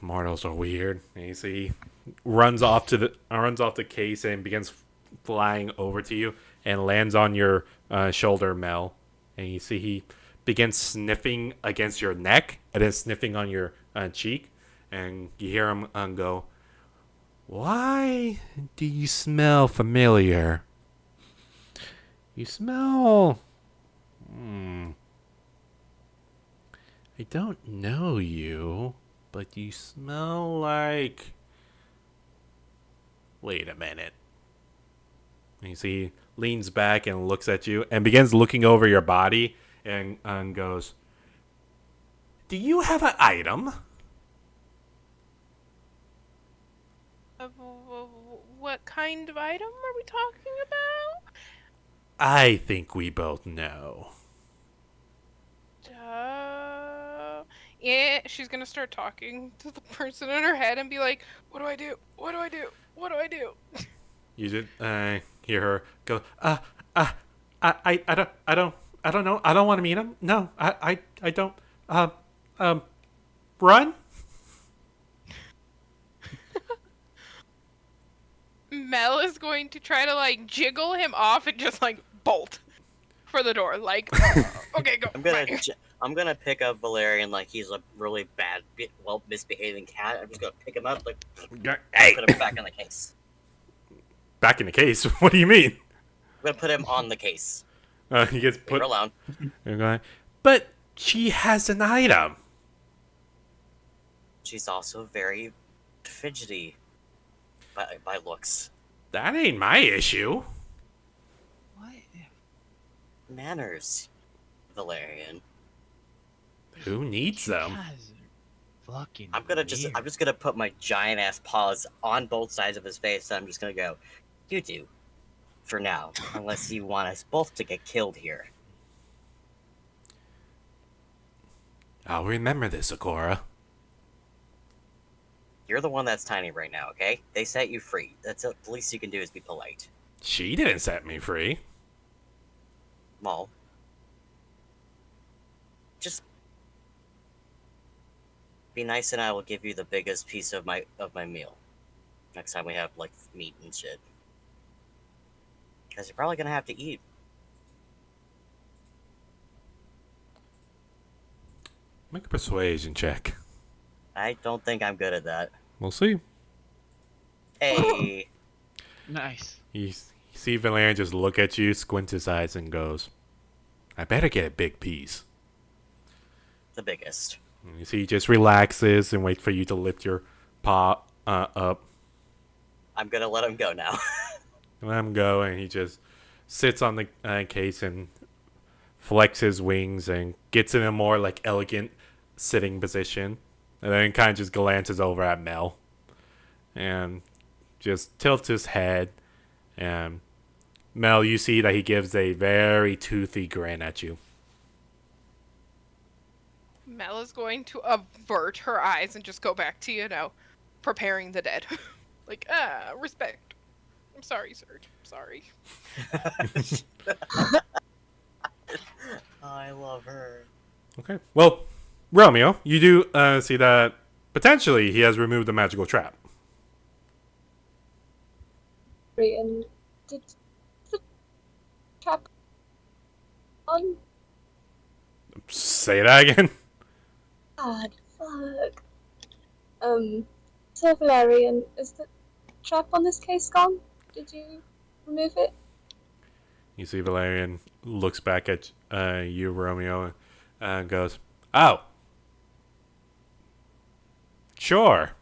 Speaker 1: Mortals are weird. And you see, runs off the case and begins flying over to you and lands on your shoulder, Mel. And you see he begins sniffing against your neck and then sniffing on your cheek, and you hear him go, "Why do you smell familiar? You smell. I don't know you, but you smell like. Wait a minute." And you see, he leans back and looks at you and begins looking over your body and goes, "Do you have an item?"
Speaker 2: What kind of item are we talking about?
Speaker 1: I think we both know.
Speaker 2: Yeah, she's gonna start talking to the person in her head and be like, "What do I do? What do I do? What do I do?"
Speaker 1: You did hear her go, I I don't know. I don't want to meet him. No, I don't. Run?
Speaker 2: Mel is going to try to like jiggle him off and just like bolt for the door. Like, okay, go. Bye.
Speaker 4: I'm gonna pick up Valerian like he's a really bad, misbehaving cat. I'm just gonna pick him up, like,
Speaker 1: Hey,
Speaker 4: put him back in the case.
Speaker 1: back in the case. What do you mean?
Speaker 4: I'm gonna put him on the case.
Speaker 1: He gets
Speaker 4: Leave
Speaker 1: put.
Speaker 4: her alone.
Speaker 1: You're going, but she has an item.
Speaker 4: She's also very fidgety by looks.
Speaker 1: That ain't my issue.
Speaker 3: What?
Speaker 4: Manners, Valerian.
Speaker 1: Who needs
Speaker 3: You
Speaker 1: them?
Speaker 3: guys are fucking
Speaker 4: I'm just
Speaker 3: weird.
Speaker 4: gonna put my giant ass paws on both sides of his face, and I'm just gonna go, you do, for now, unless you want us both to get killed here.
Speaker 1: I'll remember this, Akora.
Speaker 4: You're the one that's tiny right now, okay? They set you free. That's the least you can do is be polite.
Speaker 1: She didn't set me free.
Speaker 4: Well, just be nice, and I will give you the biggest piece of my meal next time we have like meat and shit. Because you're probably gonna have to eat.
Speaker 1: Make a persuasion check.
Speaker 4: I don't think I'm good at that.
Speaker 1: We'll see.
Speaker 4: Hey,
Speaker 3: Nice.
Speaker 1: You see Valerian just look at you, squint his eyes, and goes, I better get a big piece.
Speaker 4: the biggest.
Speaker 1: And you see he just relaxes and waits for you to lift your paw up.
Speaker 4: I'm gonna let him go now.
Speaker 1: Let him go, and he just sits on the case and flexes his wings and gets in a more like elegant sitting position, and then kind of just glances over at Mel and just tilts his head. And Mel, you see that he gives a very toothy grin at you.
Speaker 2: Mel is going to avert her eyes and just go back to, preparing the dead. Like, respect. I'm sorry, sir. I'm sorry.
Speaker 4: I love her.
Speaker 1: Okay. Well, Romeo, you do see that potentially he has removed the magical trap.
Speaker 5: And did the trap on?
Speaker 1: Say that again.
Speaker 5: God, fuck. So Valerian, is the trap on this case gone? Did you remove it?
Speaker 1: You see Valerian looks back at you, Romeo, and goes, oh. Sure.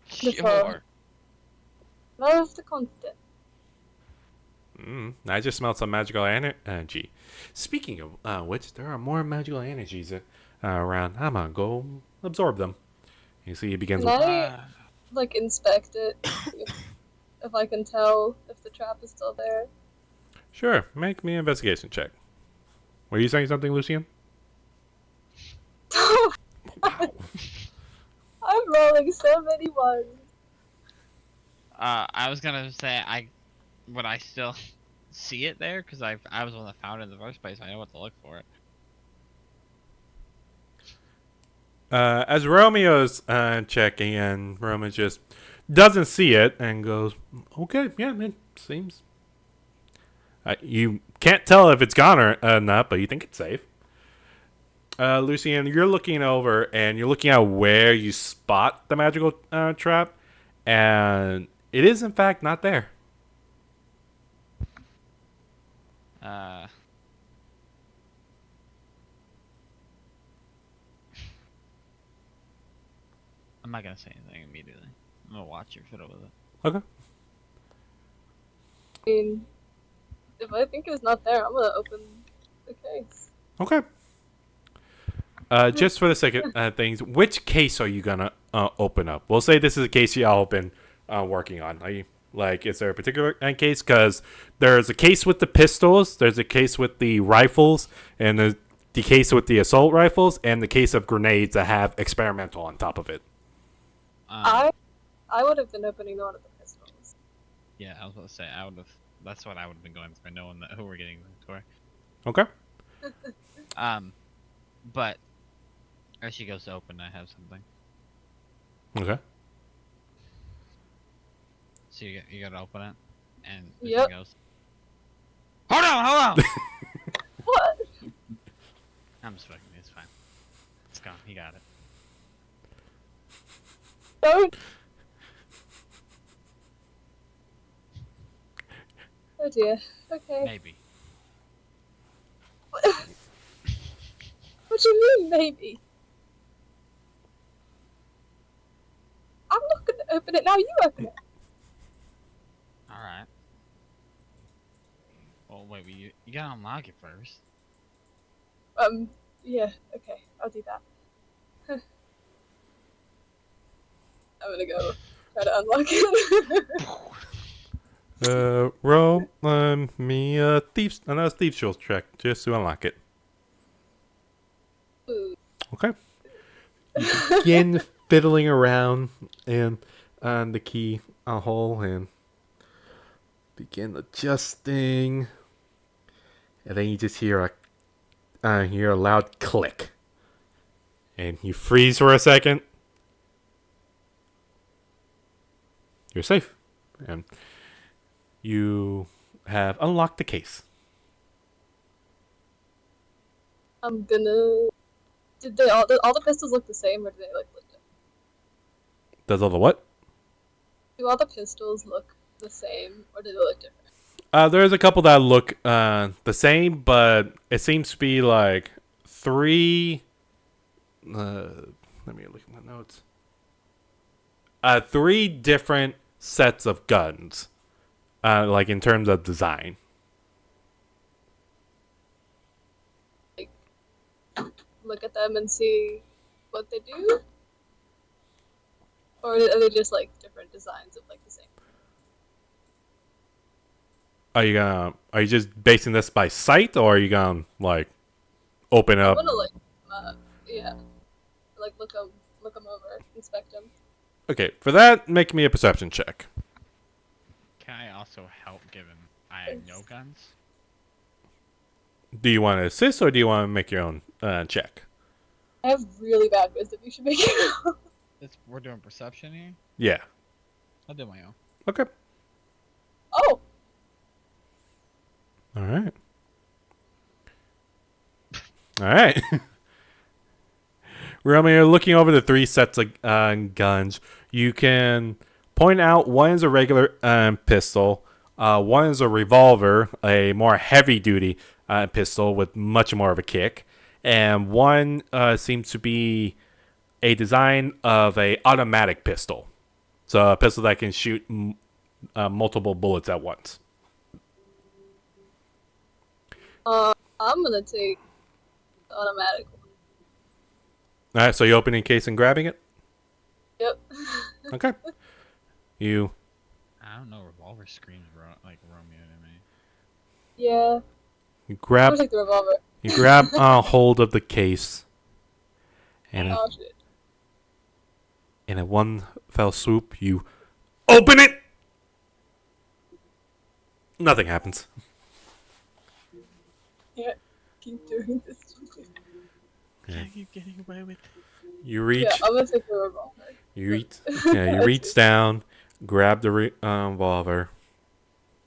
Speaker 3: Sure.
Speaker 5: Love the constant.
Speaker 1: I just smelled some magical energy. Speaking of which, there are more magical energies around. I'm gonna go absorb them. You see, he begins
Speaker 5: Can
Speaker 1: with,
Speaker 5: I, like, inspect it? if I can tell if the trap is still there.
Speaker 1: sure, make me an investigation check. Were you saying something, Lucian? Wow.
Speaker 5: I'm rolling so many ones.
Speaker 3: I was gonna say would I still see it there? Because I was the one that found it in the first place. I know what to look for.
Speaker 1: As Romeo's checking, and Romeo just doesn't see it and goes, okay, yeah, it seems. You can't tell if it's gone or not, but you think it's safe. Lucian, you're looking over and you're looking at where you spot the magical trap, and it is in fact not there.
Speaker 3: I'm not gonna say anything immediately. I'm gonna watch her fiddle with it.
Speaker 1: Okay.
Speaker 5: I mean, if I think it's not there, I'm gonna open the case.
Speaker 1: Okay. Just for the sake of things, which case are you gonna open up? We'll say this is a case y'all have been working on. Are you, like, is there a particular case? Because there's a case with the pistols, there's a case with the rifles, and the case with the assault rifles, and the case of grenades that have experimental on top of it.
Speaker 5: I would have been opening one of the pistols.
Speaker 3: Yeah, I was about to say I would have That's what I would have been going through, knowing who we're getting the tour.
Speaker 1: Okay.
Speaker 3: But as she goes to open, I have something.
Speaker 1: Okay.
Speaker 3: So you gotta open it, and
Speaker 5: Yep.
Speaker 3: she goes, hold on!
Speaker 5: What?
Speaker 3: I'm just fucking. It's fine. It's gone. He got it.
Speaker 5: Don't. Oh dear. Okay.
Speaker 3: Maybe.
Speaker 5: What do you mean, maybe? I'm not gonna open it now. You open it.
Speaker 3: All right. Well, wait. You gotta unlock it first.
Speaker 5: Yeah. Okay. I'll do that. I'm gonna go try to unlock it.
Speaker 1: Roll me another thief skills check just to unlock it.
Speaker 5: Ooh.
Speaker 1: Okay. You begin fiddling around in on the key hole and begin adjusting, and then you just hear a loud click, and you freeze for a second. You're safe, and you have unlocked the case.
Speaker 5: I'm gonna. Did all the pistols look the same, or do they look different?
Speaker 1: Does all the what?
Speaker 5: Do all the pistols look the same, or do they look different?
Speaker 1: There's a couple that look the same, but it seems to be like three. Let me look at my notes. Three different sets of guns, like in terms of design.
Speaker 5: Look at them and see what they do, or are they just like different designs of like the same?
Speaker 1: Are you just basing this by sight, or are you gonna like open
Speaker 5: I
Speaker 1: up?
Speaker 5: wanna like, yeah, like look them over, inspect them.
Speaker 1: Okay, for that, make me a perception check.
Speaker 3: Can I also help, given I have no guns?
Speaker 1: Do you want to assist, or do you want to make your own check?
Speaker 5: I have really bad wisdom. You should make it out.
Speaker 3: We're doing perception here.
Speaker 1: Yeah.
Speaker 3: I'll do my own.
Speaker 1: Okay.
Speaker 5: Oh,
Speaker 1: All right. All right. Romy, you're looking over the three sets of guns. You can point out one is a regular pistol, one is a revolver, a more heavy-duty pistol with much more of a kick, and one seems to be a design of a automatic pistol. So a pistol that can shoot multiple bullets at once.
Speaker 5: I'm gonna take the automatic one.
Speaker 1: All right, so you open the case and grabbing it?
Speaker 5: Yep.
Speaker 1: Okay. You
Speaker 3: I don't know. Revolver screams like Romeo to me.
Speaker 5: Yeah.
Speaker 1: you
Speaker 5: I'm
Speaker 1: grab
Speaker 5: gonna take the revolver.
Speaker 1: you grab hold of the case, and
Speaker 5: Oh shit.
Speaker 1: in one fell swoop, you open it. Nothing happens.
Speaker 5: Yeah. Keep doing this.
Speaker 3: I keep getting away with.
Speaker 1: You reach.
Speaker 5: Yeah, I'm gonna take the revolver.
Speaker 1: You reach. Yeah, you reach down, grab the revolver,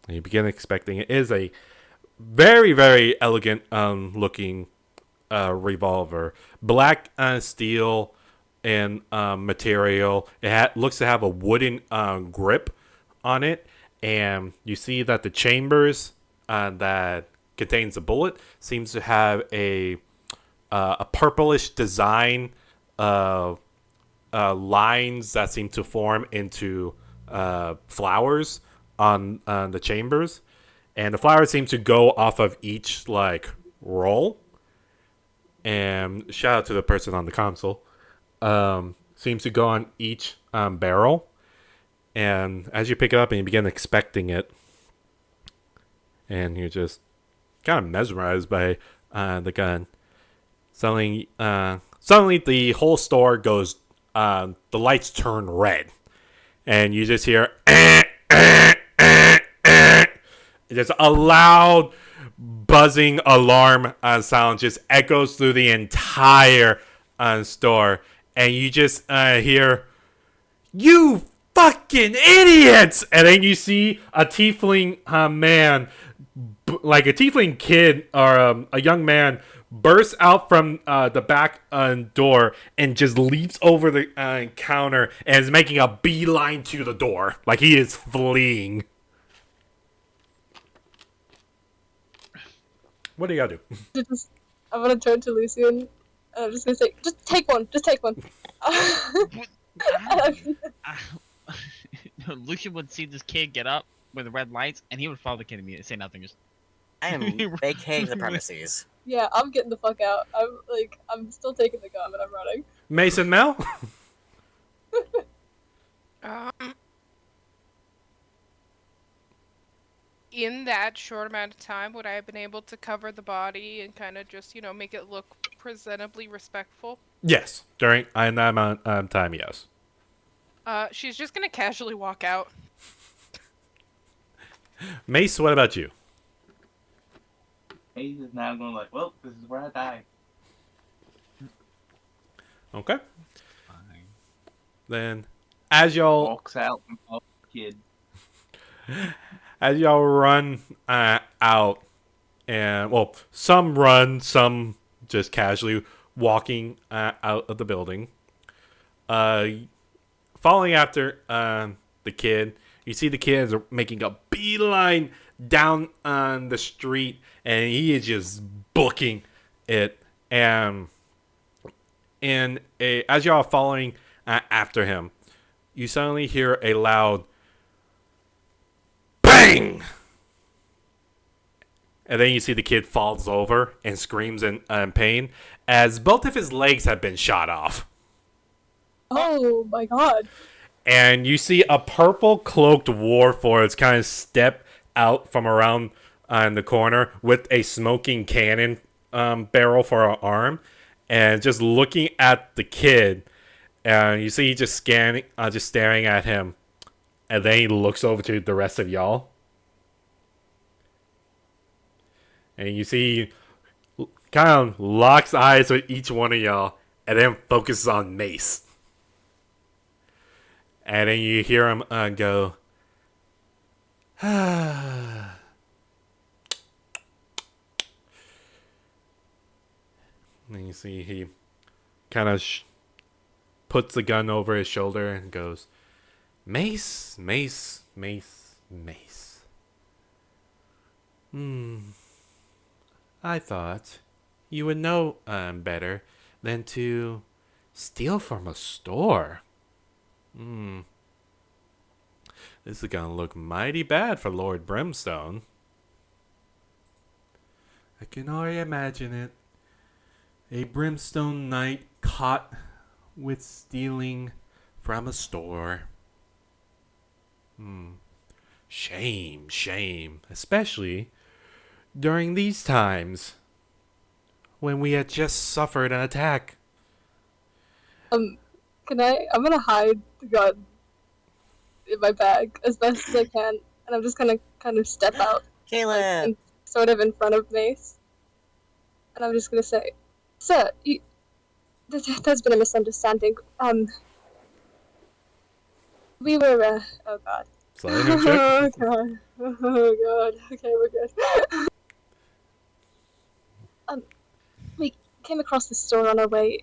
Speaker 1: and you begin inspecting it. It is a very, very elegant looking revolver. Black steel and material. It looks to have a wooden grip on it, and you see that the chambers that contains the bullet seems to have a purplish design lines that seem to form into flowers on the chambers, and the flowers seem to go off of each like roll. And shout out to the person on the console. Seems to go on each barrel, and as you pick it up and you begin inspecting it, and you're just kind of mesmerized by the gun. Suddenly, the whole store goes. The lights turn red, and you just hear There's a loud buzzing alarm sound just echoes through the entire store, and you just hear, "You fucking idiots!" And then you see a tiefling man, like a tiefling kid or a young man, bursts out from the back door and just leaps over the counter and is making a beeline to the door, like he is fleeing. What do you gotta do?
Speaker 5: I'm gonna turn to Lucian, and I'm just gonna say, just take one.
Speaker 3: Lucian would see this kid get up with the red lights, and he would follow the kid immediately, say nothing. Just
Speaker 4: I am vacating the premises.
Speaker 5: Yeah, I'm getting the fuck out. I'm still taking the gun, but I'm running.
Speaker 1: Mason Mel?
Speaker 2: In that short amount of time, would I have been able to cover the body and kind of just, make it look presentably respectful?
Speaker 1: Yes. During that amount of time, yes.
Speaker 2: She's just gonna casually walk out.
Speaker 1: Mace, what about you?
Speaker 6: Hayes is now going like, well, this is where I die.
Speaker 1: Okay.
Speaker 3: fine.
Speaker 1: Then, as y'all
Speaker 6: Walks out and follows the kid.
Speaker 1: as y'all run out, and well, some run, some just casually walking out of the building. Following after the kid, you see the kids are making a beeline down on the street, and he is just booking it. And as y'all are following after him, you suddenly hear a loud bang, and then you see the kid falls over and screams in pain as both of his legs have been shot off.
Speaker 5: Oh my god.
Speaker 1: And you see a purple cloaked warforged kind of step out from around the corner with a smoking cannon barrel for an arm, and just looking at the kid. And you see he just staring at him, and then he looks over to the rest of y'all, and you see he kind of locks eyes with each one of y'all, and then focuses on Mace. And then you hear him go, and you see he kind of puts the gun over his shoulder and goes, Mace, Mace, Mace, Mace. I thought you would know better than to steal from a store. This is gonna look mighty bad for Lord Brimstone. I can already imagine it. A Brimstone knight caught with stealing from a store. Shame, shame. Especially during these times when we had just suffered an attack.
Speaker 5: I'm gonna hide the gun in my bag as best as I can, and I'm just gonna kind of step out,
Speaker 4: Caleb!
Speaker 5: sort of in front of Mace, and I'm just gonna say, "Sir, there's been a misunderstanding. We were, oh god.
Speaker 1: Sleight of hand check.
Speaker 5: Oh god. Okay, we're good. We came across the store on our way,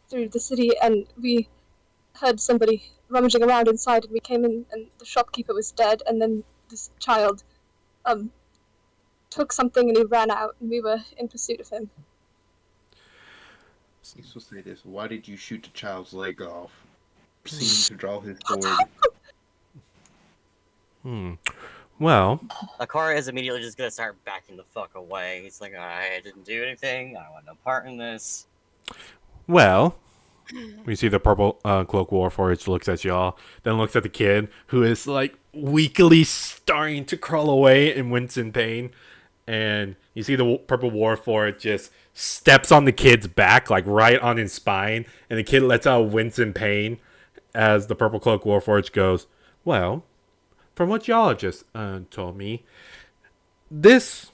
Speaker 5: through the city, and we heard somebody rummaging around inside, and we came in, and the shopkeeper was dead, and then this child, took something and he ran out, and we were in pursuit of him.
Speaker 6: He's supposed to say this. Why did you shoot the child's leg off? Proceeding to draw his sword.
Speaker 1: Well,
Speaker 4: Akara is immediately just gonna start backing the fuck away. He's like, I didn't do anything. I want no part in this.
Speaker 1: well, we see the purple cloak warforged looks at y'all, then looks at the kid who is like weakly starting to crawl away and wince in pain, and you see the purple warforged just steps on the kid's back, like right on his spine, and the kid lets out a wince in pain as the purple cloak warforged goes, well, from what y'all have just told me, this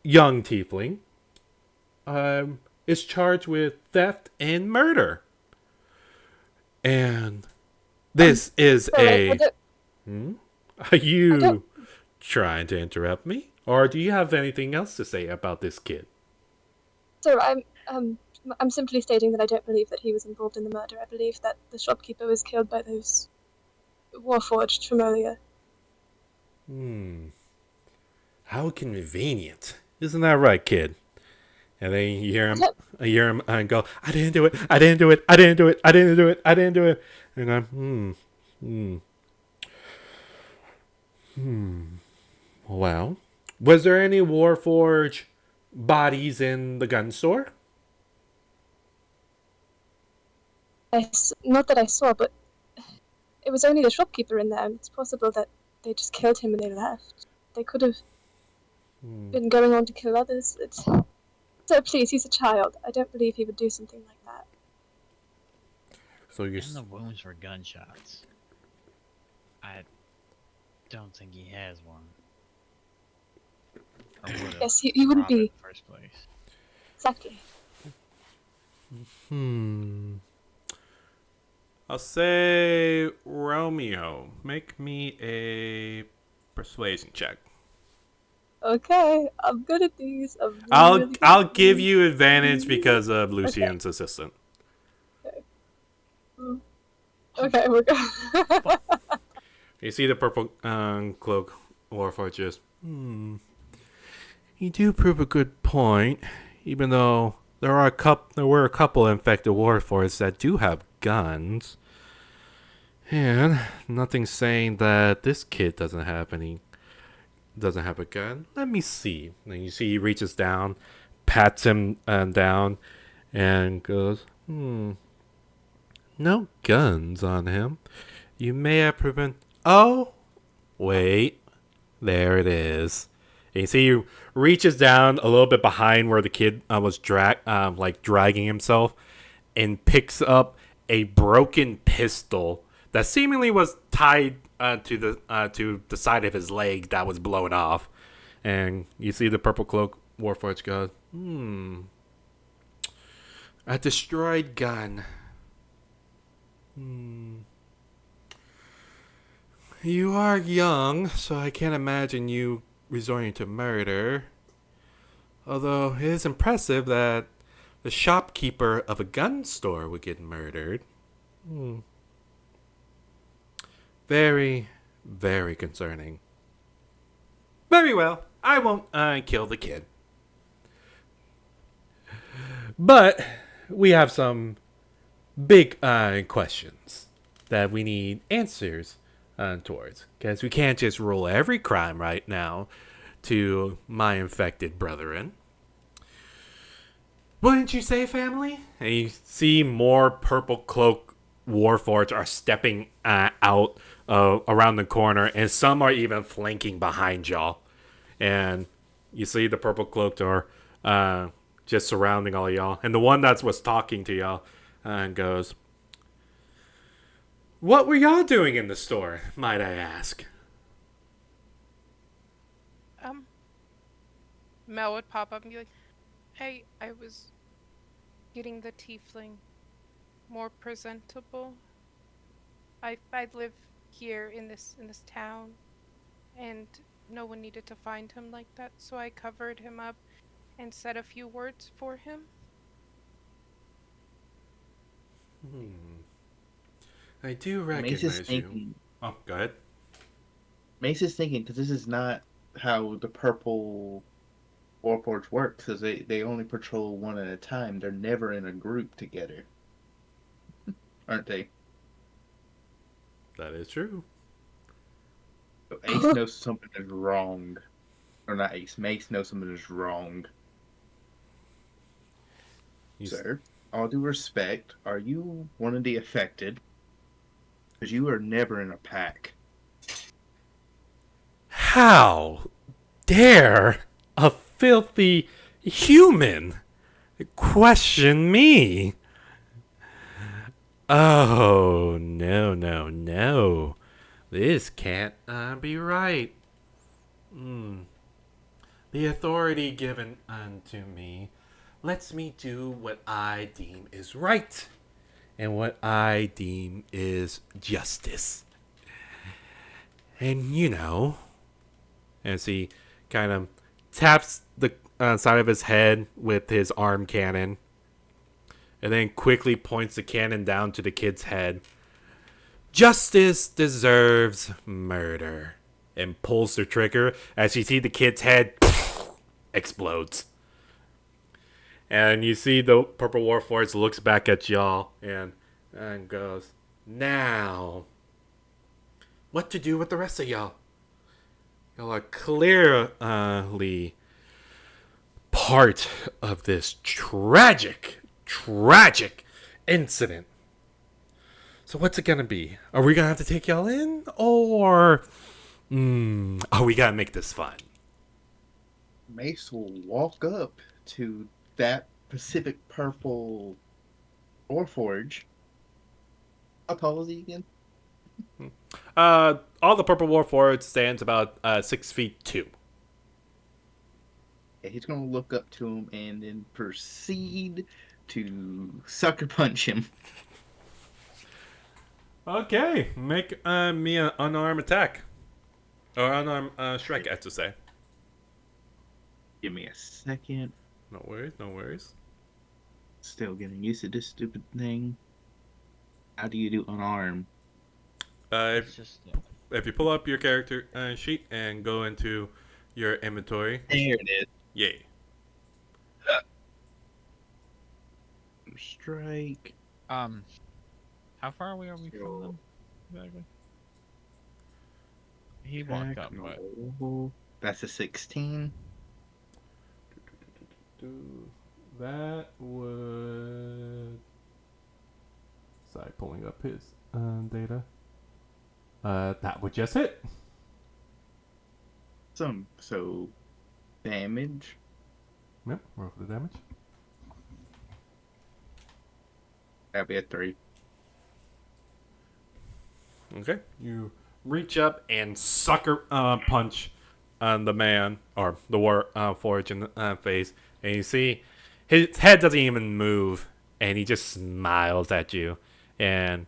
Speaker 1: young tiefling is charged with theft and murder. And this is
Speaker 5: Sorry,
Speaker 1: a. Are
Speaker 5: I
Speaker 1: you
Speaker 5: don't.
Speaker 1: trying to interrupt me? Or do you have anything else to say about this kid?
Speaker 5: So I'm simply stating that I don't believe that he was involved in the murder. I believe that the shopkeeper was killed by those warforged from earlier.
Speaker 1: How convenient. Isn't that right, kid? And then you hear him go, I didn't do it, I didn't do it, I didn't do it, I didn't do it, I didn't do it. And well, was there any Warforge bodies in the gun store?
Speaker 5: Not that I saw, but it was only the shopkeeper in there, and it's possible that they just killed him and they left. They could have been going on to kill others. So please, he's a child. I don't believe he would do something like that.
Speaker 1: So you're
Speaker 3: And the wounds were gunshots. I don't think he has one. Or would've
Speaker 5: Yes, he wouldn't
Speaker 3: robbed it
Speaker 5: be.
Speaker 3: in the first place.
Speaker 5: Exactly.
Speaker 1: I'll say Romeo. Make me a persuasion check.
Speaker 5: Okay, I'm good at these.
Speaker 1: I'll give you advantage because of Lucian's assistant.
Speaker 5: Okay, we're good.
Speaker 1: You see the purple cloak Warforged just. You do prove a good point, even though there were a couple infected Warforged that do have guns, and nothing saying that this kid doesn't have a gun. Let me see. And you see he reaches down, pats him down, and goes, no guns on him. You may have proven. Oh, wait. There it is. And you see he reaches down a little bit behind where the kid was dragging himself, and picks up a broken pistol that seemingly was tied to the side of his leg that was blown off. And you see the purple cloak Warforged goes, a destroyed gun. You are young, so I can't imagine you resorting to murder. Although it is impressive that the shopkeeper of a gun store would get murdered. Very, very concerning. Very well. I won't kill the kid. But we have some big questions that we need answers towards. Because we can't just rule every crime right now to my infected brethren. Wouldn't you say, family? And you see more purple cloak Warforged are stepping out around the corner, and some are even flanking behind y'all. And you see the purple cloaked are just surrounding all y'all. And the one that was talking to y'all goes, what were y'all doing in the store, might I ask?
Speaker 2: Mel would pop up and be like, I was getting the tiefling more presentable. I live here in this town, and no one needed to find him like that, so I covered him up and said a few words for him.
Speaker 1: I do
Speaker 6: Mace is
Speaker 1: recognize you.
Speaker 6: thinking.
Speaker 1: Oh, go ahead.
Speaker 6: Mace is thinking because this is not how the purple Warforged work, because they only patrol one at a time. They're never in a group together. Aren't they?
Speaker 1: That is true.
Speaker 6: So Ace knows something is wrong. Or not Ace. Mace knows something is wrong. Sir, all due respect, are you one of the affected? Because you are never in a pack.
Speaker 1: How dare a filthy human question me? Oh, no, no, no. This can't be right. The authority given unto me lets me do what I deem is right and what I deem is justice. And as he kind of taps the side of his head with his arm cannon, and then quickly points the cannon down to the kid's head. Justice deserves murder. And pulls the trigger as you see the kid's head explodes. And you see the Purple Warforged looks back at y'all and goes, now, what to do with the rest of y'all? Y'all are clearly part of this tragic incident. So what's it gonna be? Are we gonna have to take y'all in? Or are we gonna make this fun?
Speaker 6: Mace will walk up to that Pacific Purple Warforge. How tall is he again?
Speaker 1: All the Purple Warforged stands about 6'2".
Speaker 6: Yeah, he's gonna look up to him and then proceed to sucker punch him.
Speaker 1: Okay, make me an unarmed attack. Or unarmed strike, I have to say.
Speaker 6: Give me a second.
Speaker 1: No worries.
Speaker 6: Still getting used to this stupid thing. How do you do unarmed?
Speaker 3: It's just
Speaker 1: If you pull up your character sheet and go into your inventory.
Speaker 6: There it is.
Speaker 1: Yay.
Speaker 6: Strike.
Speaker 3: how far away are we from them? Exactly. He walked up, but
Speaker 6: That's a 16.
Speaker 1: That would... Sorry, pulling up his data. That would just hit.
Speaker 6: So damage.
Speaker 1: Yep, roll for the damage.
Speaker 6: That'd be a 3.
Speaker 1: Okay. You reach up and sucker punch on the man, or the war forge in the face, and you see his head doesn't even move, and he just smiles at you and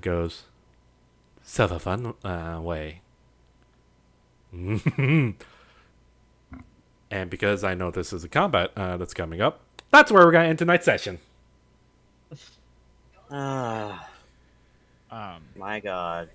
Speaker 1: goes, "Serve a fun way." And because I know this is a combat that's coming up, that's where we're going to end tonight's session.
Speaker 4: Ah,
Speaker 3: um,
Speaker 4: my God.